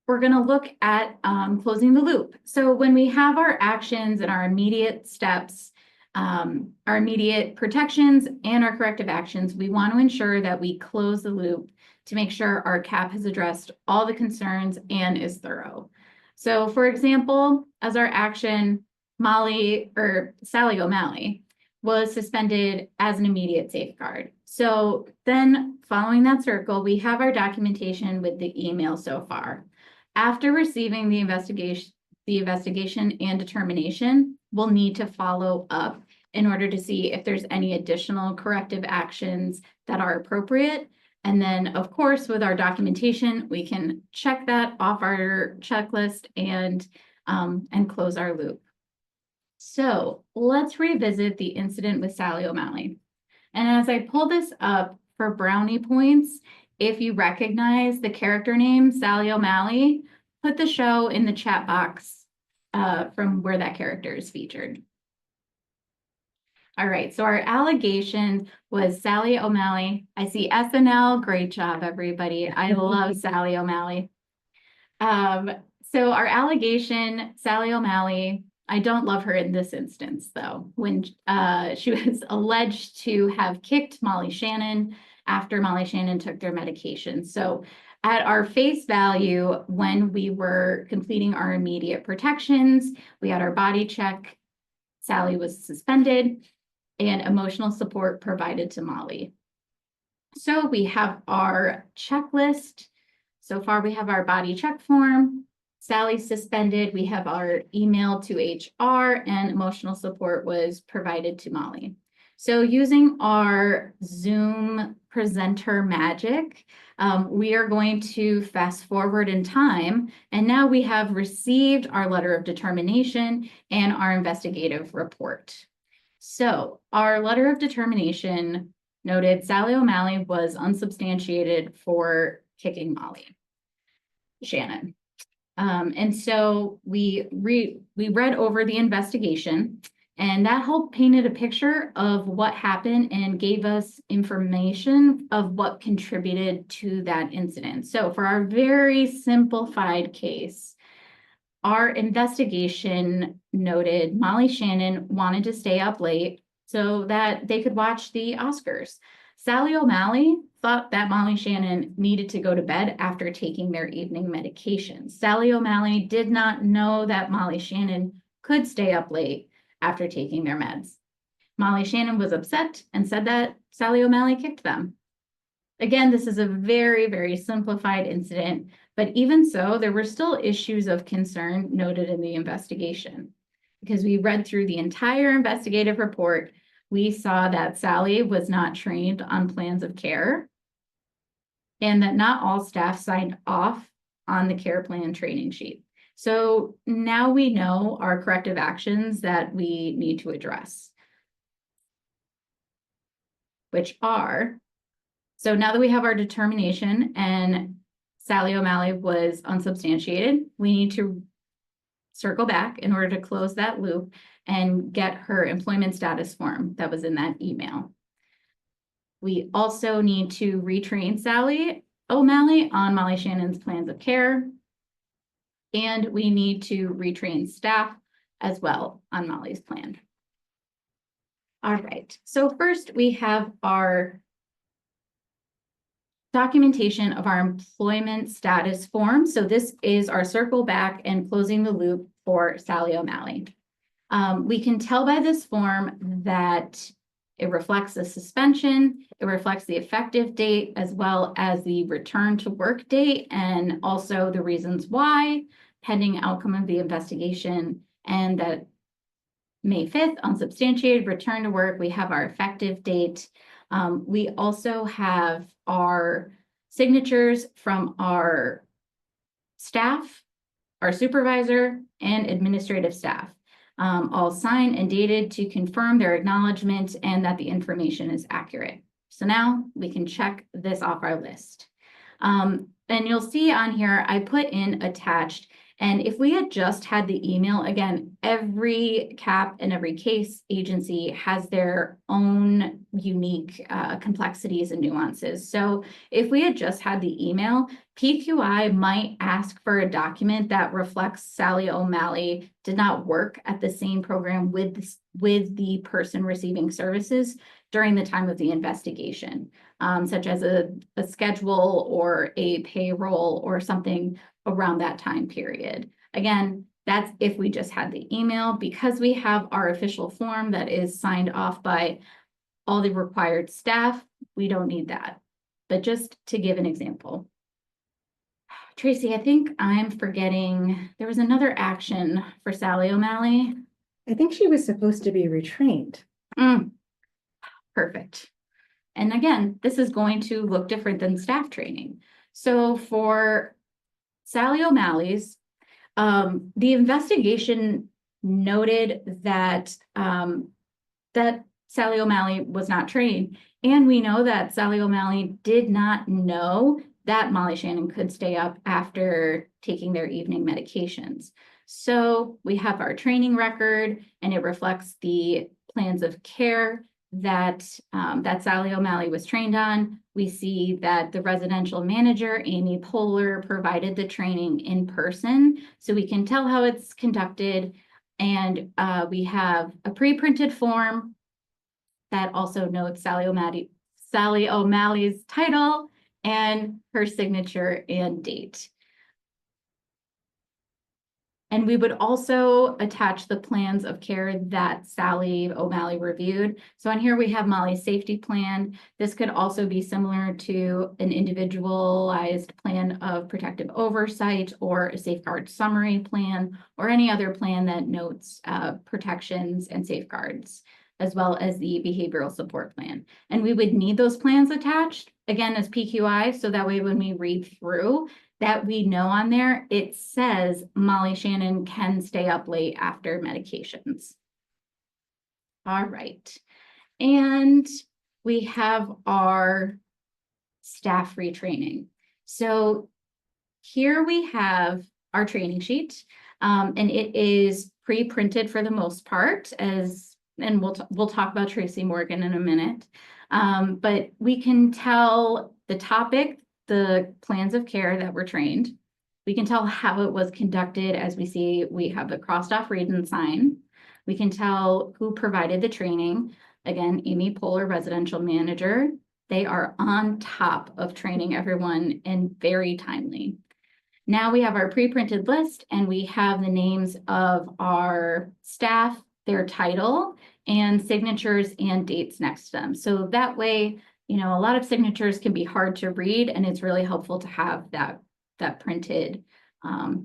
we're going to look at closing the loop. So when we have our actions and our immediate steps, our immediate protections and our corrective actions, we want to ensure that we close the loop to make sure our CAP has addressed all the concerns and is thorough. So for example, as our action, Sally O'Malley was suspended as an immediate safeguard. So then following that circle, we have our documentation with the email so far. After receiving the investigation and determination, we'll need to follow up in order to see if there's any additional corrective actions that are appropriate. And then, of course, with our documentation, we can check that off our checklist and close our loop. So let's revisit the incident with Sally O'Malley. And as I pull this up for brownie points, if you recognize the character name Sally O'Malley, put the show in the chat box from where that character is featured. All right, so our allegation was Sally O'Malley. I see SNL, great job, everybody. I love Sally O'Malley. So our allegation, Sally O'Malley, I don't love her in this instance, though, when she was alleged to have kicked Molly Shannon after Molly Shannon took their medication. So at our face value, when we were completing our immediate protections, we had our body check, Sally was suspended, and emotional support provided to Molly. So we have our checklist. So far, we have our body check form. Sally suspended. We have our email to HR, and emotional support was provided to Molly. So using our Zoom presenter magic, we are going to fast forward in time. And now we have received our letter of determination and our investigative report. So our letter of determination noted Sally O'Malley was unsubstantiated for kicking Molly Shannon. And so we read over the investigation, and that helped painted a picture of what happened and gave us information of what contributed to that incident. So for our very simplified case, our investigation noted Molly Shannon wanted to stay up late so that they could watch the Oscars. Sally O'Malley thought that Molly Shannon needed to go to bed after taking their evening medications. Sally O'Malley did not know that Molly Shannon could stay up late after taking their meds. Molly Shannon was upset and said that Sally O'Malley kicked them. Again, this is a very, very simplified incident, but even so, there were still issues of concern noted in the investigation. Because we read through the entire investigative report, we saw that Sally was not trained on plans of care and that not all staff signed off on the care plan training sheet. So now we know our corrective actions that we need to address, which are, so now that we have our determination and Sally O'Malley was unsubstantiated, we need to circle back in order to close that loop and get her employment status form that was in that email. We also need to retrain Sally O'Malley on Molly Shannon's plans of care. And we need to retrain staff as well on Molly's plan. All right, so first we have our documentation of our employment status form. So this is our circle back and closing the loop for Sally O'Malley. We can tell by this form that it reflects the suspension, it reflects the effective date, as well as the return to work date, and also the reasons why, pending outcome of the investigation, and that May 5th, unsubstantiated, return to work. We have our effective date. We also have our signatures from our staff, our supervisor, and administrative staff, all signed and dated to confirm their acknowledgement and that the information is accurate. So now we can check this off our list. And you'll see on here, I put in attached. And if we had just had the email, again, every CAP and every case agency has their own unique complexities and nuances. So if we had just had the email, PQI might ask for a document that reflects Sally O'Malley did not work at the same program with the person receiving services during the time of the investigation, such as a schedule or a payroll or something around that time period. Again, that's if we just had the email. Because we have our official form that is signed off by all the required staff, we don't need that. But just to give an example. Tracy, I think I'm forgetting, there was another action for Sally O'Malley. I think she was supposed to be retrained. Perfect. And again, this is going to look different than staff training. So for Sally O'Malley's, the investigation noted that that Sally O'Malley was not trained, and we know that Sally O'Malley did not know that Molly Shannon could stay up after taking their evening medications. So we have our training record, and it reflects the plans of care that that Sally O'Malley was trained on. We see that the residential manager, Amy Poehler, provided the training in person, so we can tell how it's conducted. And we have a pre-printed form that also notes Sally O'Malley's title and her signature and date. And we would also attach the plans of care that Sally O'Malley reviewed. So on here we have Molly's safety plan. This could also be similar to an individualized plan of protective oversight or a safeguard summary plan or any other plan that notes protections and safeguards, as well as the behavioral support plan. And we would need those plans attached, again, as PQI, so that way when we read through, that we know on there, it says Molly Shannon can stay up late after medications. All right. And we have our staff retraining. So here we have our training sheet, and it is pre-printed for the most part, and we'll talk about Tracy Morgan in a minute. But we can tell the topic, the plans of care that were trained. We can tell how it was conducted. As we see, we have the crossed off read and sign. We can tell who provided the training. Again, Amy Poehler, residential manager. They are on top of training everyone and very timely. Now we have our pre-printed list and we have the names of our staff, their title, and signatures and dates next to them. So that way, you know, a lot of signatures can be hard to read, and it's really helpful to have that printed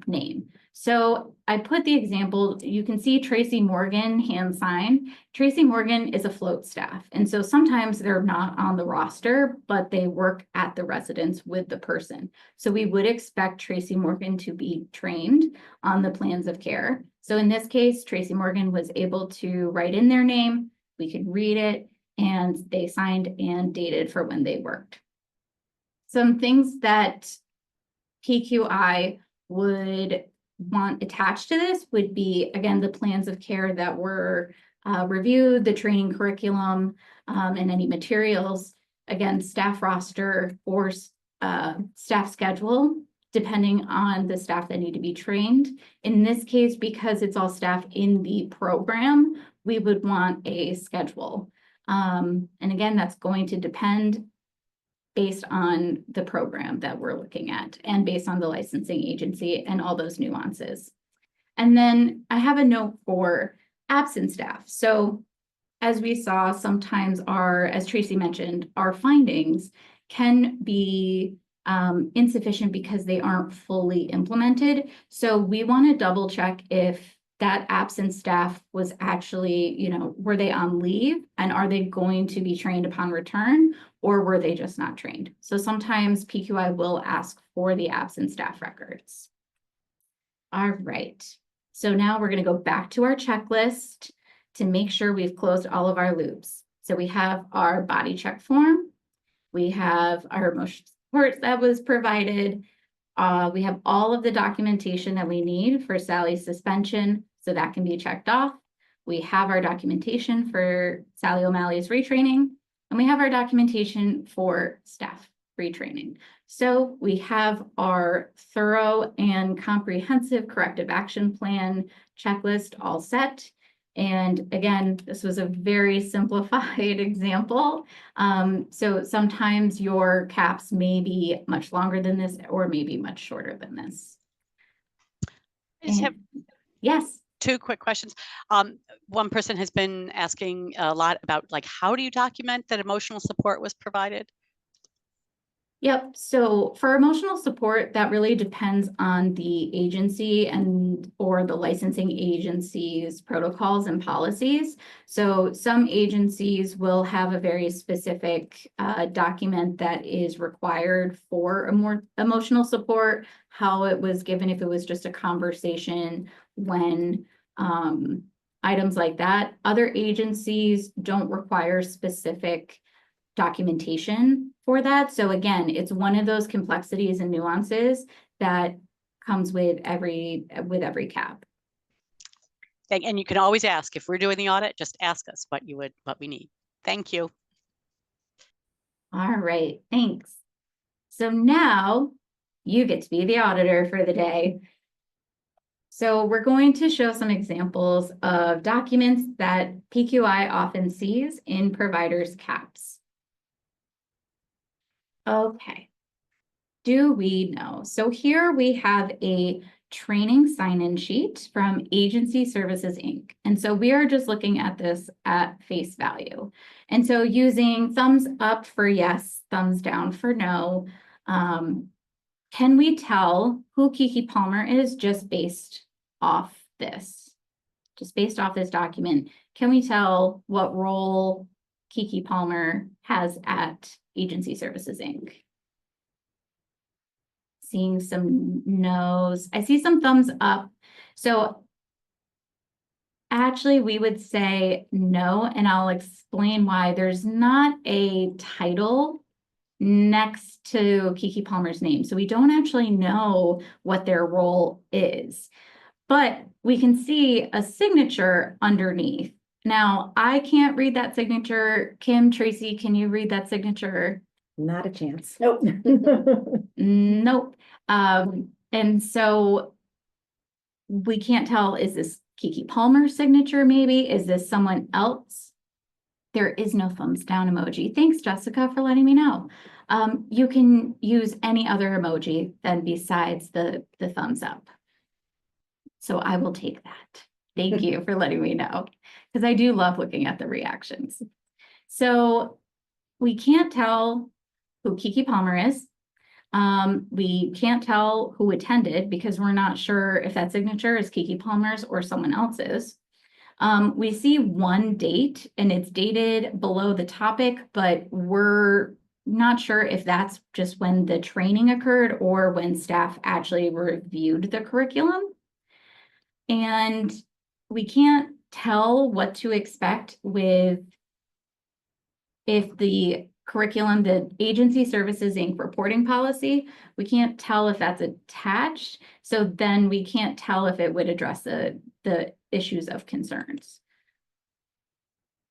name. So I put the example, you can see Tracy Morgan hand sign. Tracy Morgan is a float staff. And so sometimes they're not on the roster, but they work at the residence with the person. So we would expect Tracy Morgan to be trained on the plans of care. So in this case, Tracy Morgan was able to write in their name, we could read it, and they signed and dated for when they worked. Some things that PQI would want attached to this would be, again, the plans of care that were reviewed, the training curriculum, and any materials. Again, staff roster or staff schedule, depending on the staff that need to be trained. In this case, because it's all staff in the program, we would want a schedule. And again, that's going to depend based on the program that we're looking at and based on the licensing agency and all those nuances. And then I have a note for absent staff. So as we saw, sometimes as Tracy mentioned, our findings can be insufficient because they aren't fully implemented. So we want to double check if that absent staff was actually, you know, were they on leave and are they going to be trained upon return, or were they just not trained? So sometimes PQI will ask for the absent staff records. All right, so now we're going to go back to our checklist to make sure we've closed all of our loops. So we have our body check form, we have our emotional support that was provided, we have all of the documentation that we need for Sally's suspension, so that can be checked off. We have our documentation for Sally O'Malley's retraining, and we have our documentation for staff retraining. So we have our thorough and comprehensive corrective action plan checklist all set. And again, this was a very simplified example. So sometimes your caps may be much longer than this or maybe much shorter than this. I just have yes. two quick questions. One person has been asking a lot about, like, how do you document that emotional support was provided? Yep. So for emotional support, that really depends on the agency and or the licensing agency's protocols and policies. So some agencies will have a very specific document that is required for a more emotional support, how it was given, if it was just a conversation, when items like that. Other agencies don't require specific documentation for that. So again, it's one of those complexities and nuances that comes with every cap. And you can always ask, if we're doing the audit, just ask us what we need. Thank you. All right, thanks. So now you get to be the auditor for the day. So we're going to show some examples of documents that PQI often sees in providers' caps. Okay, do we know? So here we have a training sign-in sheet from Agency Services, Inc. And so we are just looking at this at face value. And so using thumbs up for yes, thumbs down for no, can we tell who Kiki Palmer is just based off this? Just based off this document, can we tell what role Kiki Palmer has at Agency Services, Inc.? Seeing some no's. I see some thumbs up. So Actually, we would say no, and I'll explain why. There's not a title next to Kiki Palmer's name, so we don't actually know what their role is. But we can see a signature underneath. Now, I can't read that signature. Kim, Tracy, can you read that signature? Not a chance. Nope. Nope. And so we can't tell, is this Kiki Palmer's signature maybe? Is this someone else? There is no thumbs down emoji. Thanks, Jessica, for letting me know. You can use any other emoji than besides the thumbs up. So I will take that. Thank you for letting me know, because I do love looking at the reactions. So we can't tell who Kiki Palmer is. We can't tell who attended because we're not sure if that signature is Kiki Palmer's or someone else's. We see one date and it's dated below the topic, but we're not sure if that's just when the training occurred or when staff actually reviewed the curriculum. And we can't tell what to expect with if the curriculum, the Agency Services Inc. reporting policy, we can't tell if that's attached. So then we can't tell if it would address the issues of concerns.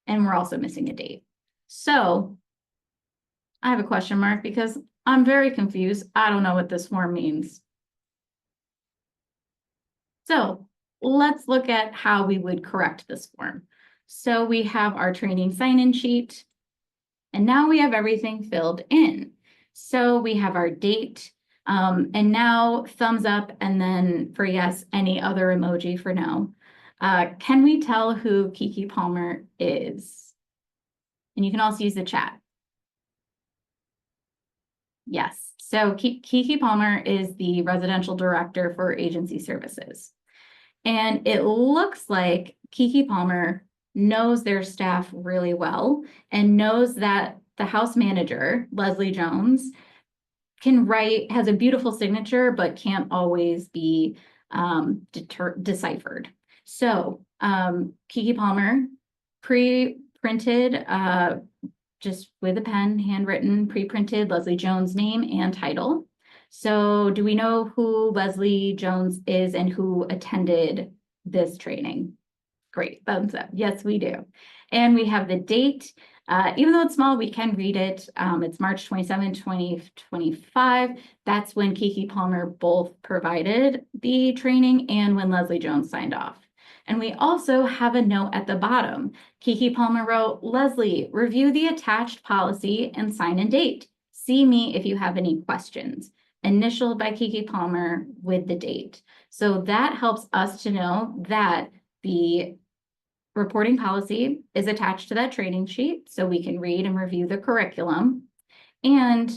And we're also missing a date. So I have a question mark because I'm very confused. I don't know what this form means. So let's look at how we would correct this form. So we have our training sign-in sheet, and now we have everything filled in. So we have our date, and now thumbs up, and then for yes, any other emoji for no. Can we tell who Kiki Palmer is? And you can also use the chat. Yes, so Kiki Palmer is the residential director for agency services. And it looks like Kiki Palmer knows their staff really well and knows that the house manager, Leslie Jones, can write, has a beautiful signature, but can't always be deciphered. So Kiki Palmer pre-printed, just with a pen, handwritten, pre-printed Leslie Jones' name and title. So do we know who Leslie Jones is and who attended this training? Great, thumbs up. Yes, we do. And we have the date. Even though it's small, we can read it. It's March 27, 2025. That's when Kiki Palmer both provided the training and when Leslie Jones signed off. And we also have a note at the bottom. Kiki Palmer wrote, Leslie, review the attached policy and sign and date. See me if you have any questions. Initialed by Kiki Palmer with the date. So that helps us to know that the reporting policy is attached to that training sheet, so we can read and review the curriculum. And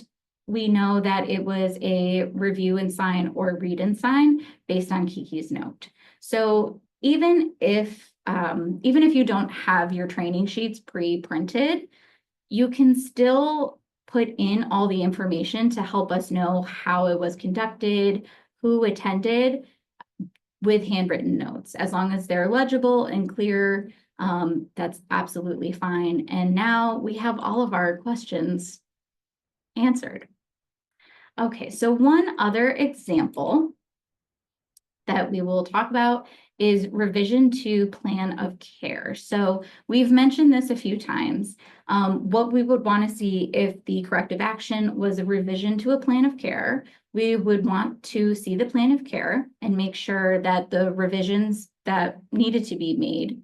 we know that it was a review and sign or read and sign based on Kiki's note. So even if you don't have your training sheets pre-printed, you can still put in all the information to help us know how it was conducted, who attended, with handwritten notes. As long as they're legible and clear, that's absolutely fine. And now we have all of our questions answered. Okay, so one other example that we will talk about is revision to plan of care. So we've mentioned this a few times. What we would want to see if the corrective action was a revision to a plan of care, we would want to see the plan of care and make sure that the revisions that needed to be made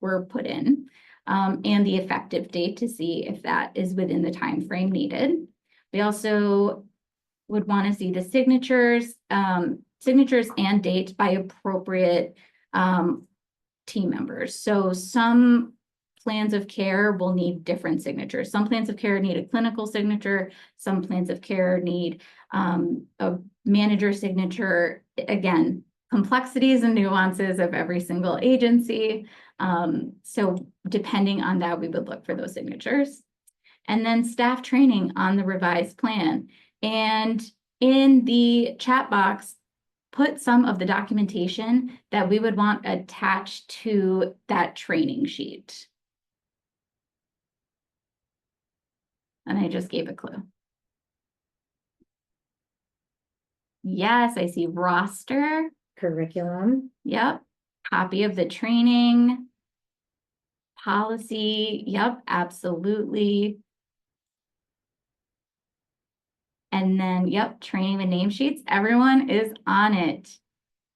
were put in, and the effective date to see if that is within the time frame needed. We also would want to see the signatures and date by appropriate team members. So some plans of care will need different signatures. Some plans of care need a clinical signature. Some plans of care need a manager signature. Again, complexities and nuances of every single agency. So depending on that, we would look for those signatures. And then staff training on the revised plan. And in the chat box, put some of the documentation that we would want attached to that training sheet. And I just gave a clue. Yes, I see roster. Curriculum. Yep. Copy of the training. Policy. Yep, absolutely. And then, yep, training with name sheets. Everyone is on it.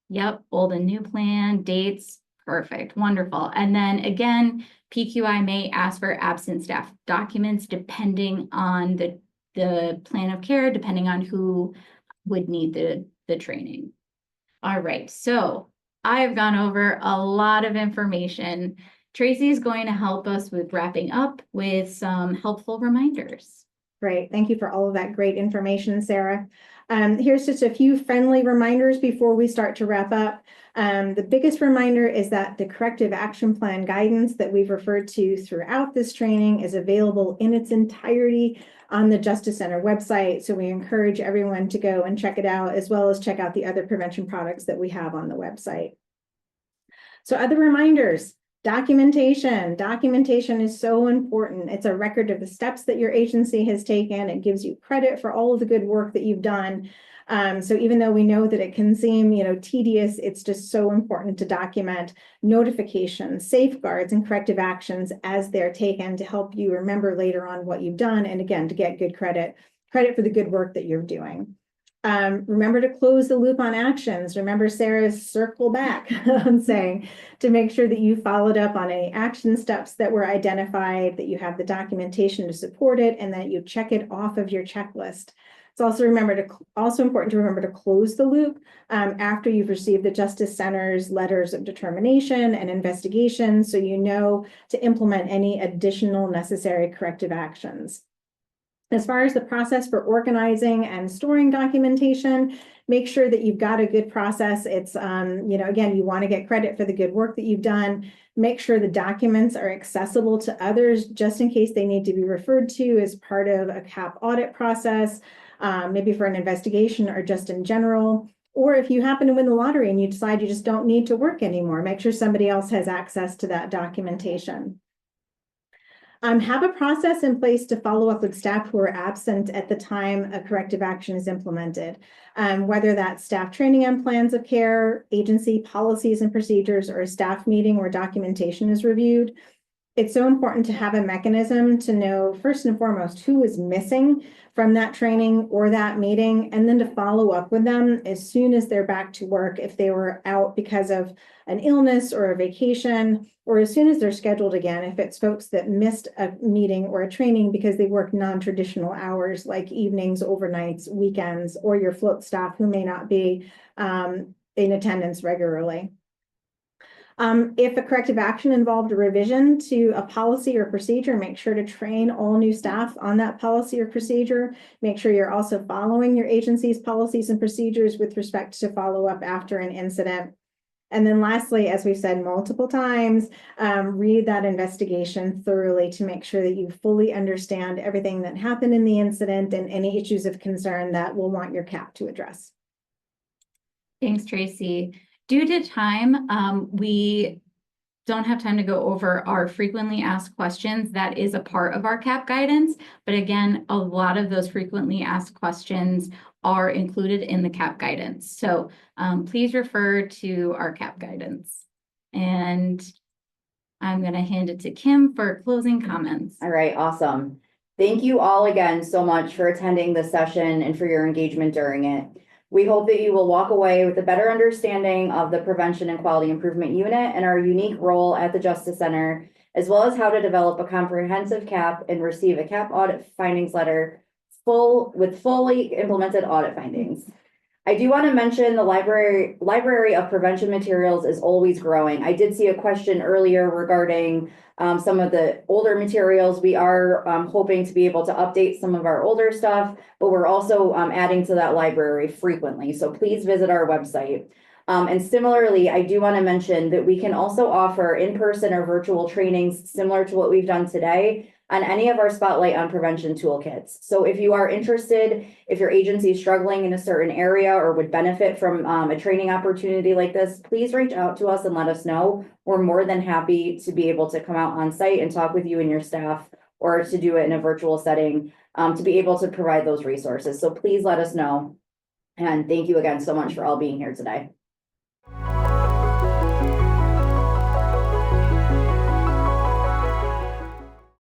Yep, old and new plan, dates. Perfect, wonderful. And then again, PQI may ask for absent staff documents depending on the plan of care, depending on who would need the training. All right, so I've gone over a lot of information. Tracy is going to help us with wrapping up with some helpful reminders. Great. Thank you for all of that great information, Sarah. Here's just a few friendly reminders before we start to wrap up. The biggest reminder is that the corrective action plan guidance that we've referred to throughout this training is available in its entirety on the Justice Center website. So we encourage everyone to go and check it out, as well as check out the other prevention products that we have on the website. So other reminders. Documentation. Documentation is so important. It's a record of the steps that your agency has taken. It gives you credit for all of the good work that you've done. So even though we know that it can seem, tedious, it's just so important to document notifications, safeguards, and corrective actions as they're taken to help you remember later on what you've done. And again, to get good credit for the good work that you're doing. Remember to close the loop on actions. Remember Sarah's circle back on saying to make sure that you followed up on any action steps that were identified, that you have the documentation to support it, and that you check it off of your checklist. It's also important to remember to close the loop after you've received the Justice Center's letters of determination and investigation, so you know to implement any additional necessary corrective actions. As far as the process for organizing and storing documentation, make sure that you've got a good process. It's, again, you want to get credit for the good work that you've done. Make sure the documents are accessible to others just in case they need to be referred to as part of a CAP audit process, maybe for an investigation or just in general. Or if you happen to win the lottery and you decide you just don't need to work anymore, make sure somebody else has access to that documentation. Have a process in place to follow up with staff who are absent at the time a corrective action is implemented, whether that's staff training on plans of care, agency policies and procedures, or a staff meeting where documentation is reviewed. It's so important to have a mechanism to know first and foremost who is missing from that training or that meeting, and then to follow up with them as soon as they're back to work if they were out because of an illness or a vacation, or as soon as they're scheduled again, if it's folks that missed a meeting or a training because they work non-traditional hours like evenings, overnights, weekends, or your float staff who may not be in attendance regularly. If a corrective action involved a revision to a policy or procedure, make sure to train all new staff on that policy or procedure. Make sure you're also following your agency's policies and procedures with respect to follow up after an incident. And then lastly, as we've said multiple times, read that investigation thoroughly to make sure that you fully understand everything that happened in the incident and any issues of concern that we'll want your CAP to address. Thanks, Tracy. Due to time, we don't have time to go over our frequently asked questions. That is a part of our CAP guidance. But again, a lot of those frequently asked questions are included in the CAP guidance. So please refer to our CAP guidance. And I'm going to hand it to Kim for closing comments. All right, awesome. Thank you all again so much for attending this session and for your engagement during it. We hope that you will walk away with a better understanding of the Prevention and Quality Improvement Unit and our unique role at the Justice Center, as well as how to develop a comprehensive CAP and receive a CAP audit findings letter with fully implemented audit findings. I do want to mention the library of prevention materials is always growing. I did see a question earlier regarding some of the older materials. We are hoping to be able to update some of our older stuff, but we're also adding to that library frequently. So please visit our website. And similarly, I do want to mention that we can also offer in-person or virtual trainings similar to what we've done today on any of our Spotlight on Prevention toolkits. So if you are interested, if your agency is struggling in a certain area or would benefit from a training opportunity like this, please reach out to us and let us know. We're more than happy to be able to come out on site and talk with you and your staff, or to do it in a virtual setting, to be able to provide those resources. So please let us know. And thank you again so much for all being here today.